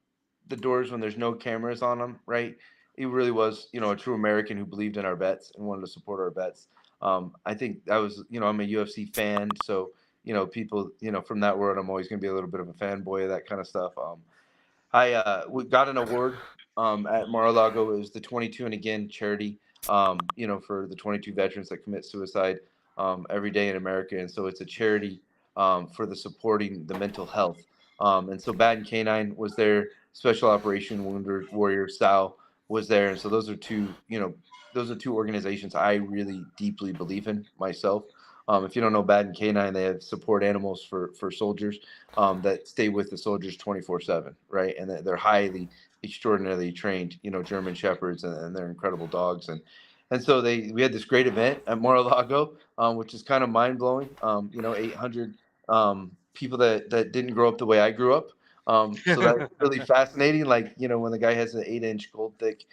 the doors when there's no cameras on him, right? He really was, a true American who believed in our vets and wanted to support our vets. I think that was, I'm a UFC fan, so people, from that world, I'm always gonna be a little bit of a fanboy of that kind of stuff. We got an award at Mar-a-Lago. It was the 22 and Again charity, for the 22 veterans that commit suicide every day in America. And so it's a charity for the supporting the mental health. And so Baden Canine was there. Special Operation Wounded Warrior Sal was there. And so those are two organizations I really deeply believe in myself. If you don't know Baden Canine, they have support animals for soldiers that stay with the soldiers 24/7, right? And they're highly, extraordinarily trained, German Shepherds, and they're incredible dogs. And so we had this great event at Mar-a-Lago, which is kind of mind blowing. 800 people that didn't grow up the way I grew up. So that's really fascinating. Like, when the guy has an 8-inch gold thick,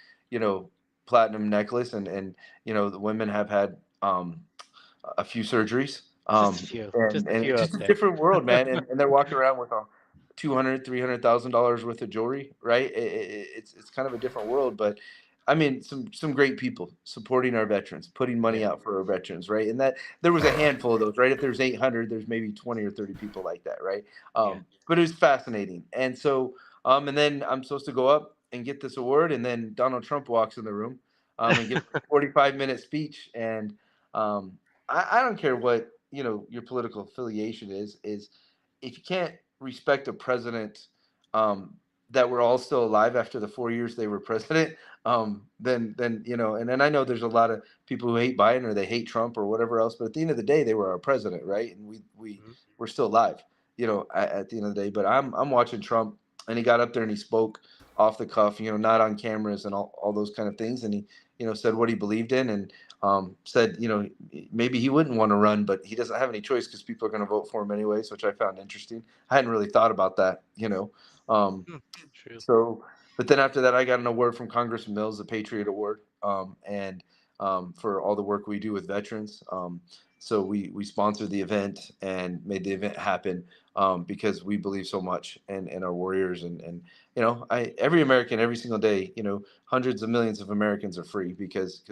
platinum necklace, and the women have had a few surgeries. Just a few. Just a few It's up just a there. different world, man. And they're walking around with $200,000-$300,000 worth of jewelry, right? It's kind of a different world, but I mean, some great people supporting our veterans, putting money out for our veterans, right? And that there was a handful of those, right? If there's 800, there's maybe 20 or 30 people like that, right? But it was fascinating. And so, and then I'm supposed to go up and get this award, and then Donald Trump walks in the room and gives a 45-minute speech. And I don't care what your political affiliation is if you can't respect a president that we're all still alive after the 4 years they were president, then and then I know there's a lot of people who hate Biden or they hate Trump or whatever else, but at the end of the day, they were our president, right? And we're still alive, at the end of the day. But I'm watching Trump, and he got up there and he spoke off the cuff, not on cameras and all those kind of things, and he said what he believed in, and said, maybe he wouldn't want to run, but he doesn't have any choice because people are going to vote for him anyways, which I found interesting. I hadn't really thought about that, True. So, but then after that, I got an award from Congressman Mills, the Patriot Award, and for all the work we do with veterans. So we sponsored the event and made the event happen because we believe so much in our warriors, and every American, every single day, hundreds of millions of Americans are free because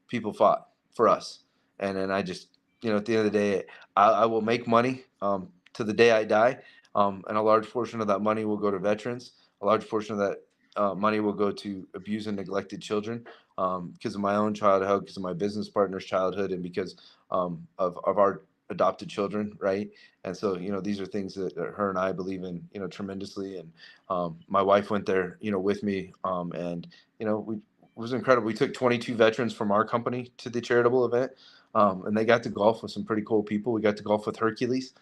people fought for us. And then I just, at the end of the day, I will make money to the day I die. And a large portion of that money will go to veterans. A large portion of that money will go to abused and neglected children, because of my own childhood, because of my business partner's childhood, and because of our adopted children, right? And so, these are things that her and I believe in, tremendously. And my wife went there, with me, and it was incredible. We took 22 veterans from our company to the charitable event, and they got to golf with some pretty cool people. We got to golf with Hercules.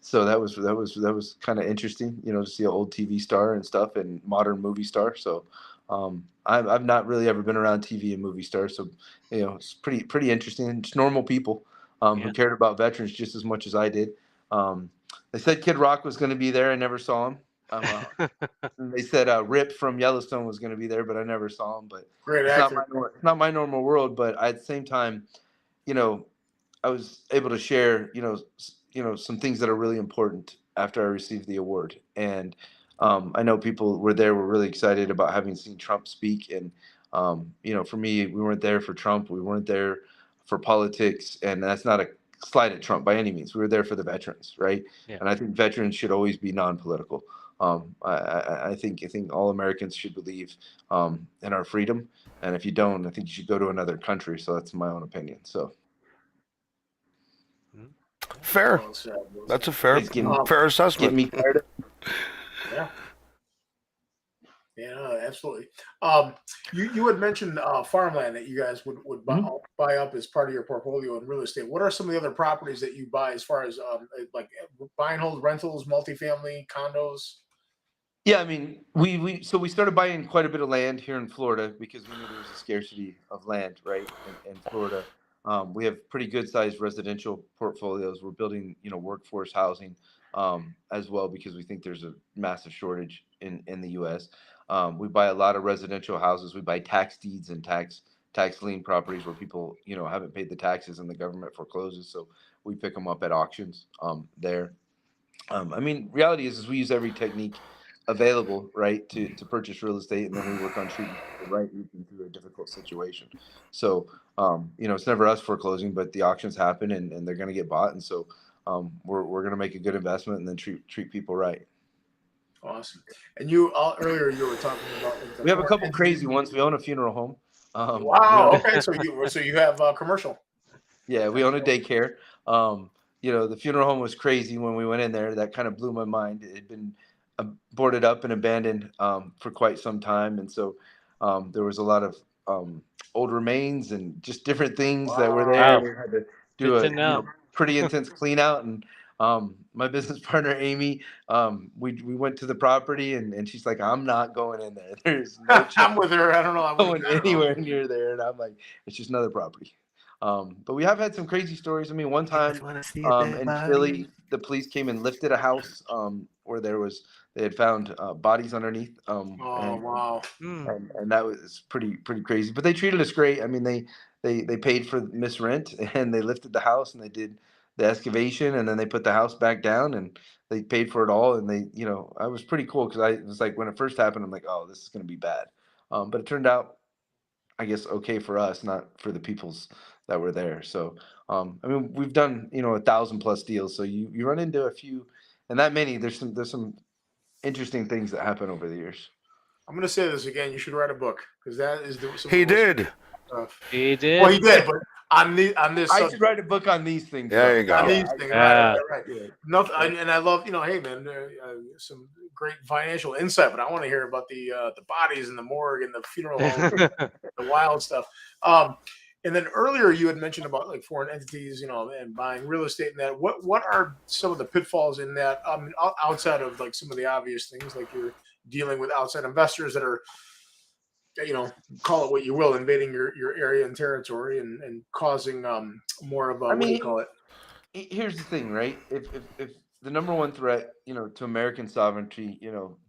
So that was kind of interesting, to see an old TV star and stuff, and modern movie star. So I've not really ever been around TV and movie stars, so it's pretty interesting. Just normal people who cared about veterans just as much as I did. They said Kid Rock was going to be there. I never saw him. They said Rip from Yellowstone was going to be there, but I never saw him. But Great it's actor. not my normal world. But at the same time, I was able to share, some things that are really important after I received the award. And I know people were really excited about having seen Trump speak. And, for me, we weren't there for Trump. We weren't there for politics. And that's not a slight at Trump by any means. We were there for the veterans, right? Yeah. And I think veterans should always be non-political. I think all Americans should believe in our freedom. And if you don't, I think you should go to another country. So that's my own opinion. So. Fair. Well said, well That's a said. fair Get assessment. me fired up. Yeah. Yeah, absolutely. You had mentioned farmland that you guys would buy up as part of your portfolio in real estate. What are some of the other properties that you buy as far as like buy and hold rentals, multifamily, condos? Yeah, I mean, we started buying quite a bit of land here in Florida because we knew there was a scarcity of land, right? In Florida, we have pretty good sized residential portfolios. We're building, workforce housing as well, because we think there's a massive shortage in the U.S. We buy a lot of residential houses. We buy tax deeds and tax lien properties where people, haven't paid the taxes and the government forecloses. So we pick them up at auctions there. I mean, reality is we use every technique available, right, to purchase real estate, and then we work on treating people right through a difficult situation. So, it's never us foreclosing, but the auctions happen, and they're going to get bought, and so we're going to make a good investment and then treat people right. Awesome. And earlier you were talking about We have a couple crazy ones. We own a funeral home. Wow. Okay. So you have commercial. Yeah, we own a daycare. The funeral home was crazy when we went in there. That kind of blew my mind. It had been boarded up and abandoned for quite some time, and so there was a lot of old remains and just different things that were there. Wow. We had to do a pretty intense clean out, and my business partner Amy, we went to the property, and she's like, "I'm not going in there. There's no chance I'm with her. I don't know. I'm going anywhere near there." And I'm like, "It's just another property." But we have had some crazy stories. I mean, one time in Philly, the police came and lifted a house where they had found bodies underneath. Wow. And that was pretty crazy. But they treated us great. I mean, they paid for miss rent, and they lifted the house, and they did the excavation, and then they put the house back down, and they paid for it all. And I was pretty cool, because I was like, when it first happened, I'm like, oh, this is going to be bad. But it turned out, I guess, okay for us, not for the people's that were there. So, I mean, we've done, 1,000+ deals. So you run into a few, and that many, there's some interesting things that happen over the years. I'm going to say this again. You should write a book, because that is He did. He did. Well, he did, but on this I should write a book on these things. There you go. On these things, Yeah. right. Nothing, and I love, hey man, some great financial insight, but I want to hear about the bodies in the morgue and the funeral home, the wild stuff. And then earlier you had mentioned about like foreign entities, and buying real estate and that. What are some of the pitfalls in that? Outside of like some of the obvious things, like you're dealing with outside investors that are, call it what you will, invading your area and territory and causing more of a, what do you call it? Here's the thing, right? If the number one threat, to American sovereignty,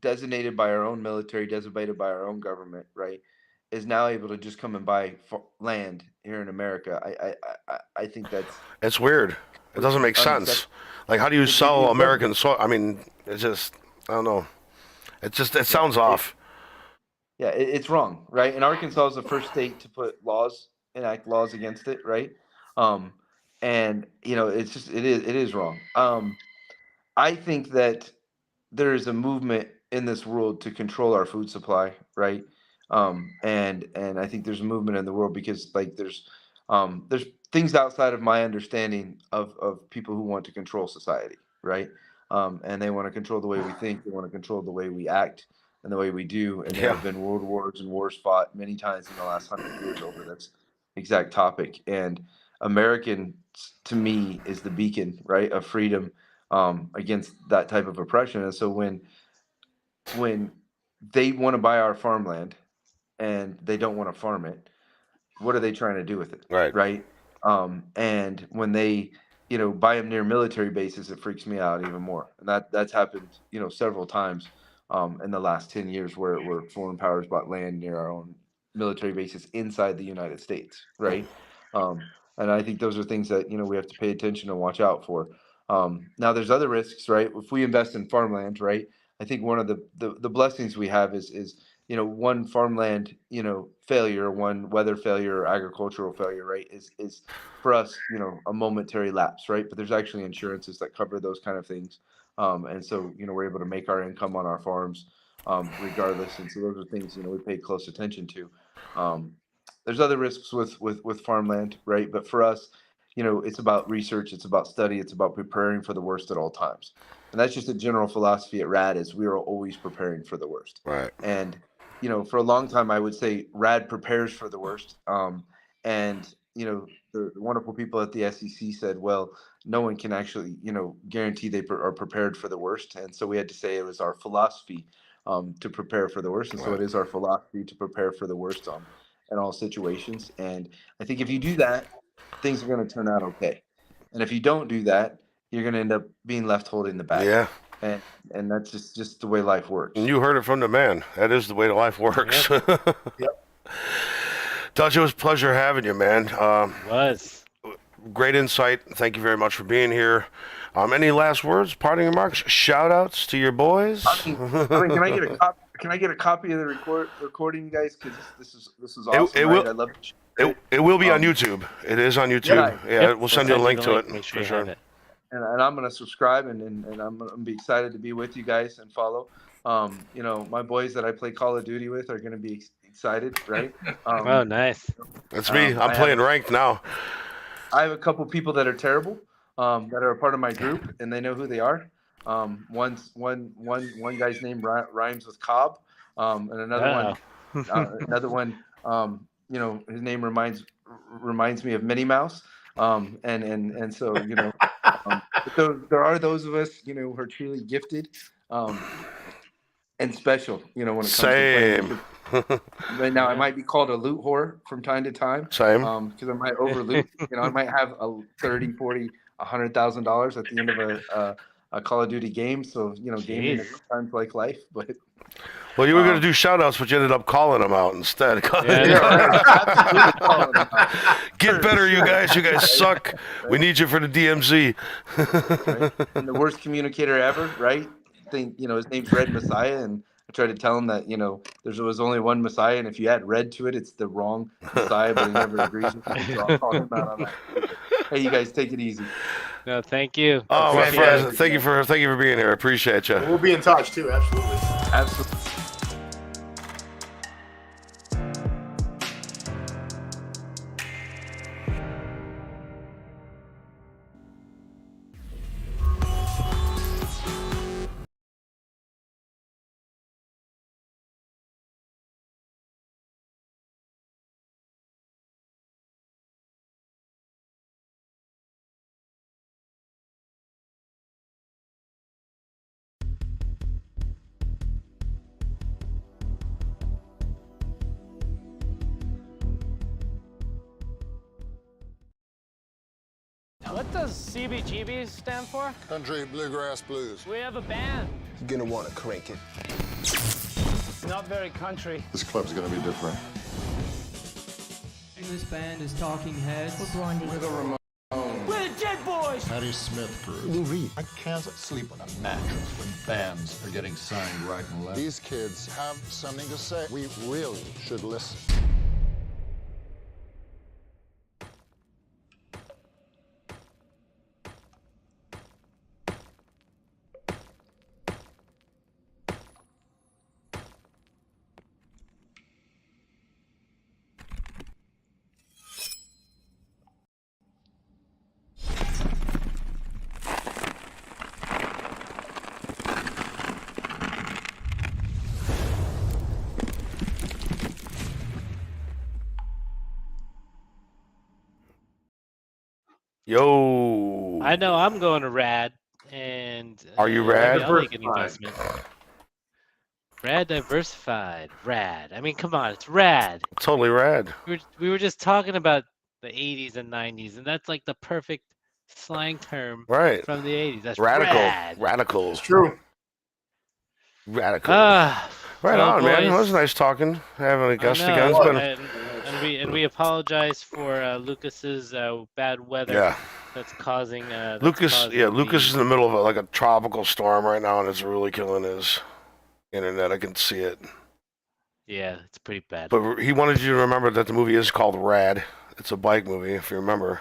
designated by our own military, designated by our own government, right, is now able to just come and buy land here in America, I think it's weird. It doesn't make sense. Like, how do you sell American soil? I mean, it's just, I don't know. It sounds off. Yeah, it's wrong, right? And Arkansas is the first state to enact laws against it, right? And it's just it is wrong. I think that there is a movement in this world to control our food supply, right? And I think there's a movement in the world because like there's things outside of my understanding of people who want to control society, right? And they want to control the way we think, they want to control the way we act and the way we do. And there Yeah. have been world wars and wars fought many times in the last 100 years over this exact topic. And American, to me, is the beacon, right, of freedom against that type of oppression. And so when they want to buy our farmland and they don't want to farm it, what are they trying to do with it? Right. Right. And when they, buy them near military bases, it freaks me out even more. And that's happened, several times in the last 10 years where foreign powers bought land near our own military bases inside the United States. Right. And I think those are things that, we have to pay attention and watch out for. Now there's other risks, right? If we invest in farmland, right? I think one of the blessings we have is one farmland, failure, one weather failure or agricultural failure, right, is for us, a momentary lapse, right? But there's actually insurances that cover those kind of things. And so, we're able to make our income on our farms, regardless. And so those are things, we pay close attention to. There's other risks with farmland, right? But for us, it's about research, it's about study, it's about preparing for the worst at all times. And that's just a general philosophy at RAD is we are always preparing for the worst. Right. And, for a long time, I would say RAD prepares for the worst. And, the wonderful people at the SEC said, well, no one can actually, guarantee they are prepared for the worst. And so we had to say it was our philosophy to prepare for the worst. And so Right. it is our philosophy to prepare for the worst in all situations. And I think if you do that, things are going to turn out okay. And if you don't do that, you're going to end up being left holding the bag. Yeah. And that's just the way life works. And you heard it from the man. That is the way life works. Yep. Dutch, it was a pleasure having you, man. Was. Great insight. Thank you very much for being here. Any last words, parting remarks, shout outs to your boys? I mean, can I get a copy? Can I get a copy of the recording, guys? Because this is awesome. It right? will. I love It will be on YouTube. It is on YouTube. Yeah, Yep, we'll send you a link to it Make sure for you sure. have it. and I'm gonna subscribe and I'm gonna be excited to be with you guys and follow. My boys that I play Call of Duty with are gonna be excited, right? Oh, nice. That's me. I'm playing ranked now. I have a couple people that are terrible, that are a part of my group, and they know who they are. One guy's name rhymes with Cobb, and another one, his name reminds me of Minnie Mouse. And so but there are those of us who are truly gifted, and special. When it comes to playing. Right now, I might be called a loot whore from time to time. Same. Because I might overloot. I might have a $30, $40, $100,000 at the end of a Call of Duty game. So gaming is sometimes like life. But well, you were going to do shout outs, but you ended up calling them out instead. absolutely calling them out. Get better, you guys. You guys suck. We need you for the DMZ. Right? And the worst communicator ever, right? His name's Red Messiah, and I tried to tell him that there was only one Messiah, and if you add red to it, it's the wrong Messiah. But he never agrees with me, so I'll call him out on that. Hey, you guys, take it easy. No, thank you. Oh, my Appreciate friend, it. thank you for being here. I appreciate you. We'll be in touch too. Absolutely. Absolutely. What does CBGB stand for? Country Bluegrass Blues. We have a band. You're gonna want to crank it. Not very country. This club's gonna be different. This band is Talking Heads. We're Blondie. We're the Ramones. We're the Dead Boys. Patti Smith crew. Lou Reed. I can't sleep on a mattress when bands are getting signed right and left. These kids have something to say. We really should listen. Yo. I know I'm going to RAD, and Are you maybe RAD? I'll make an investment. RAD Diversified, RAD. I mean, come on, it's RAD. Totally rad. We were just talking about the 80s and 90s, and that's like the perfect slang term Right. from the 80s. That's Radical. rad. Radical. It's true. Radical. Ah, Right well, on, man. It boys, was nice talking. Having a guest I know, again. It's been and we apologize for Lucas's bad weather. Yeah. That's causing Lucas is in the middle of like a tropical storm right now, and it's really killing his internet. I can see it. Yeah, it's pretty bad. But he wanted you to remember that the movie is called Rad. It's a bike movie, if you remember.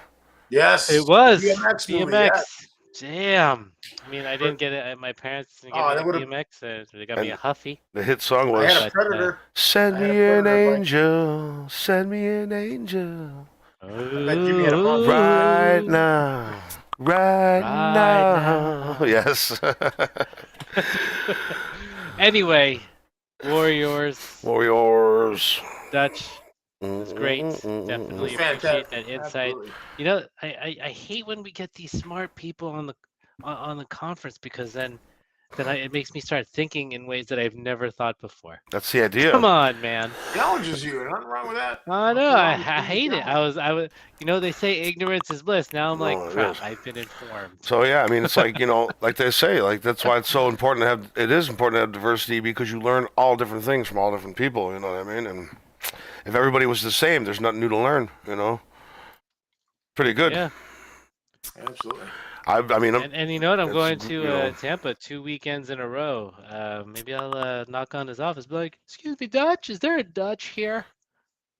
Yes. It was BMX movie, BMX. yeah. Damn. I mean, I didn't get it. My parents didn't get me a BMX. They got me a Huffy. The hit song was I had a Predator. Send I had me a an Predator bike. angel, send me an angel. I bet Jimmy had a Bronco. Right now. Right now. Yes. Anyway, Warriors, Dutch. It's great. Definitely appreciate that insight. Absolutely. You know, I hate when we get these smart people on the conference, because then it makes me start thinking in ways that I've never thought before. That's the idea. Come on, man. Challenges you. Nothing wrong with that. I know. I hate it. I was. You know, they say ignorance is bliss. Now I'm like, No, it crap. is. I've been informed. So yeah, I mean, it's like, like they say, like that's why it's so important to have. It is important to have diversity, because you learn all different things from all different people. You know what I mean? And if everybody was the same, there's nothing new to learn. Pretty good. Yeah. Absolutely. I mean, And you know what? I'm going to you know. Tampa 2 weekends in a row. Maybe I'll knock on his office, be like, "Excuse me, Dutch. Is there a Dutch here?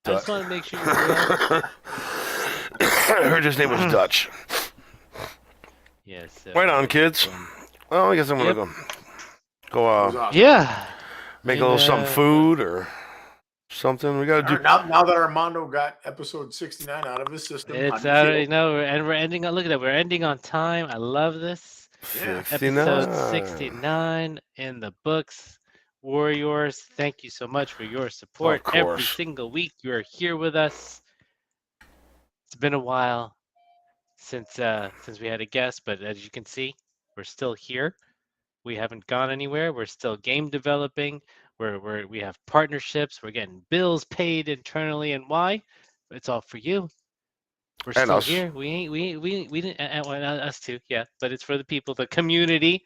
I just want to make sure you're real." I heard his name was Dutch. Yes. Right on, kids. Well, I guess I'm gonna go. Yeah. Make a little something food or something. We gotta do. Now that Armando got episode 69 out of his system, It's out of, we're ending on, look at that, we're ending on time. I love this. Yeah. Episode 69 in the books. Warriors, thank you so much for your support. Of Every course. single week you're here with us. It's been a while since we had a guest, but as you can see, we're still here. We haven't gone anywhere. We're still game developing. We have partnerships. We're getting bills paid internally, and why? It's all for you. We're And still us. here. We didn't. Well, us too. Yeah, but it's for the people, the community.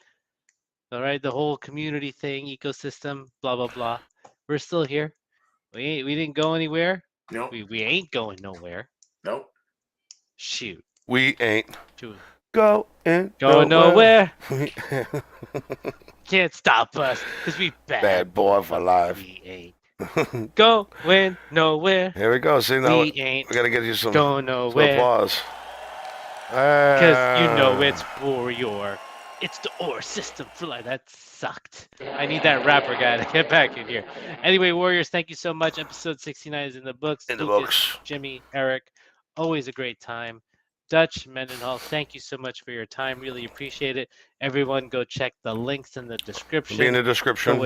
All right, the whole community thing, ecosystem, blah blah blah. We're still here. We didn't go anywhere. Nope. We ain't going nowhere. Nope. Shoot. We ain't Shoot. going nowhere. Can't stop us, because we Bad boy for life. We ain't going nowhere. Here we go. See now We ain't we gotta get you some going nowhere. applause. Because you know it's Warrior. It's the OR system for life. That sucked. I need that rapper guy to get back in here. Anyway, Warriors, thank you so much. Episode 69 is in the books. In the Lucas, books. Jimmy, Eric, always a great time. Dutch Mendenhall, thank you so much for your time. Really appreciate it. Everyone, go check the links in the description. Be in the description.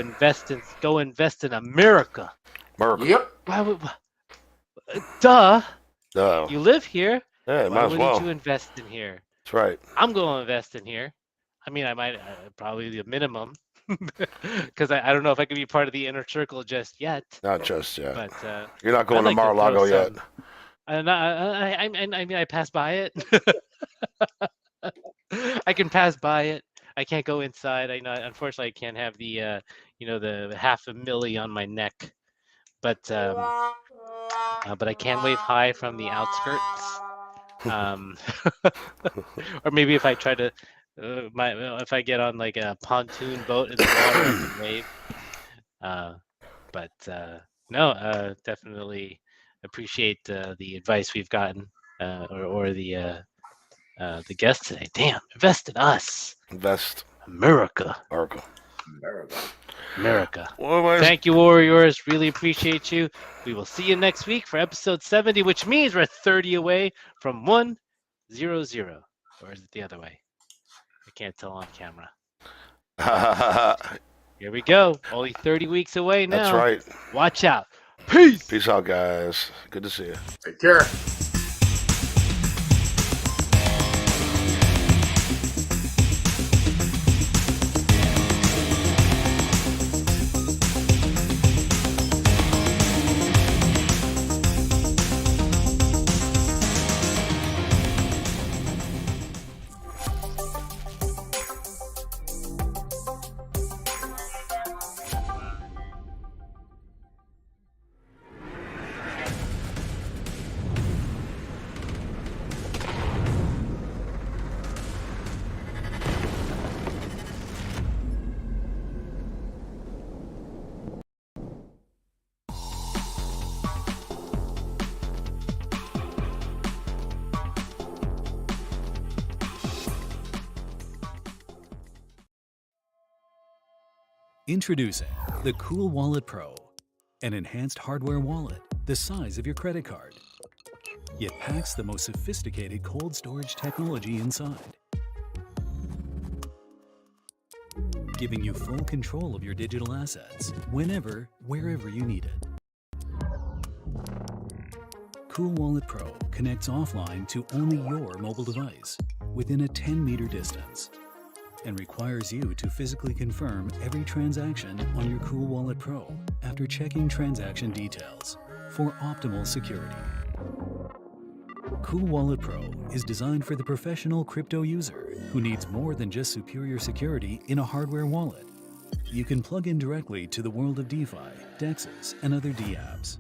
Go invest in America. America. Yep. Why would? Duh. Duh. You live here. Yeah, Why might as wouldn't well. you invest in here? That's right. I'm going to invest in here. I mean, I might probably the minimum, because I don't know if I can be part of the inner circle just yet. Not just yet. But You're not going I'd like to Mar-a-Lago throw yet. some- I mean, I pass by it. I can pass by it. I can't go inside. I know, unfortunately, I can't have the the $500,000 on my neck, but I can wave hi from the outskirts. Or maybe if I try to, if I get on like a pontoon boat in the water, I can wave. No, definitely appreciate the advice we've gotten, or the guest today. Damn, invest in us. Invest. America. Thank you, Warriors. Really appreciate you. We will see you next week for episode 70, which means we're 30 away from 100. Or is it the other way? I can't tell on camera. Here we go. Only 30 weeks away now. That's right. Watch out. Peace. Peace out, guys. Good to see you. Take care. Introducing the Cool Wallet Pro, an enhanced hardware wallet the size of your credit card. It packs the most sophisticated cold storage technology inside, giving you full control of your digital assets whenever, wherever you need it. Cool Wallet Pro connects offline to only your mobile device within a 10-meter distance and requires you to physically confirm every transaction on your Cool Wallet Pro after checking transaction details for optimal security. Cool Wallet Pro is designed for the professional crypto user who needs more than just superior security in a hardware wallet. You can plug in directly to the world of DeFi, DEXs, and other DApps,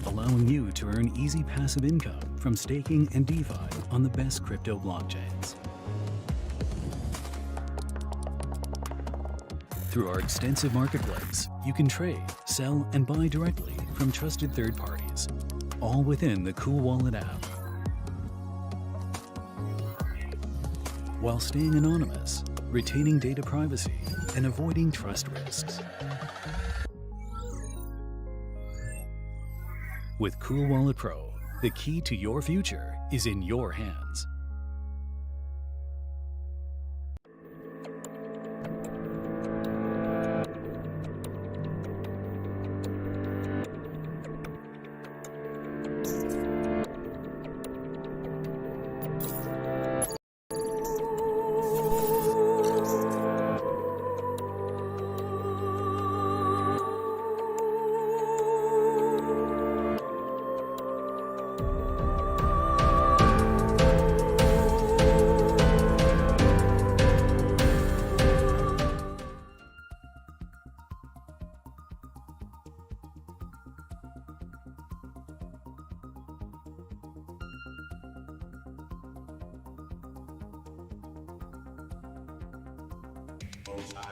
allowing you to earn easy passive income from staking and DeFi on the best crypto blockchains. Through our extensive marketplace, you can trade, sell, and buy directly from trusted third parties, all within the Cool Wallet app. While staying anonymous, retaining data privacy, and avoiding trust risks. With Cool Wallet Pro, the key to your future is in your hands. Bow tie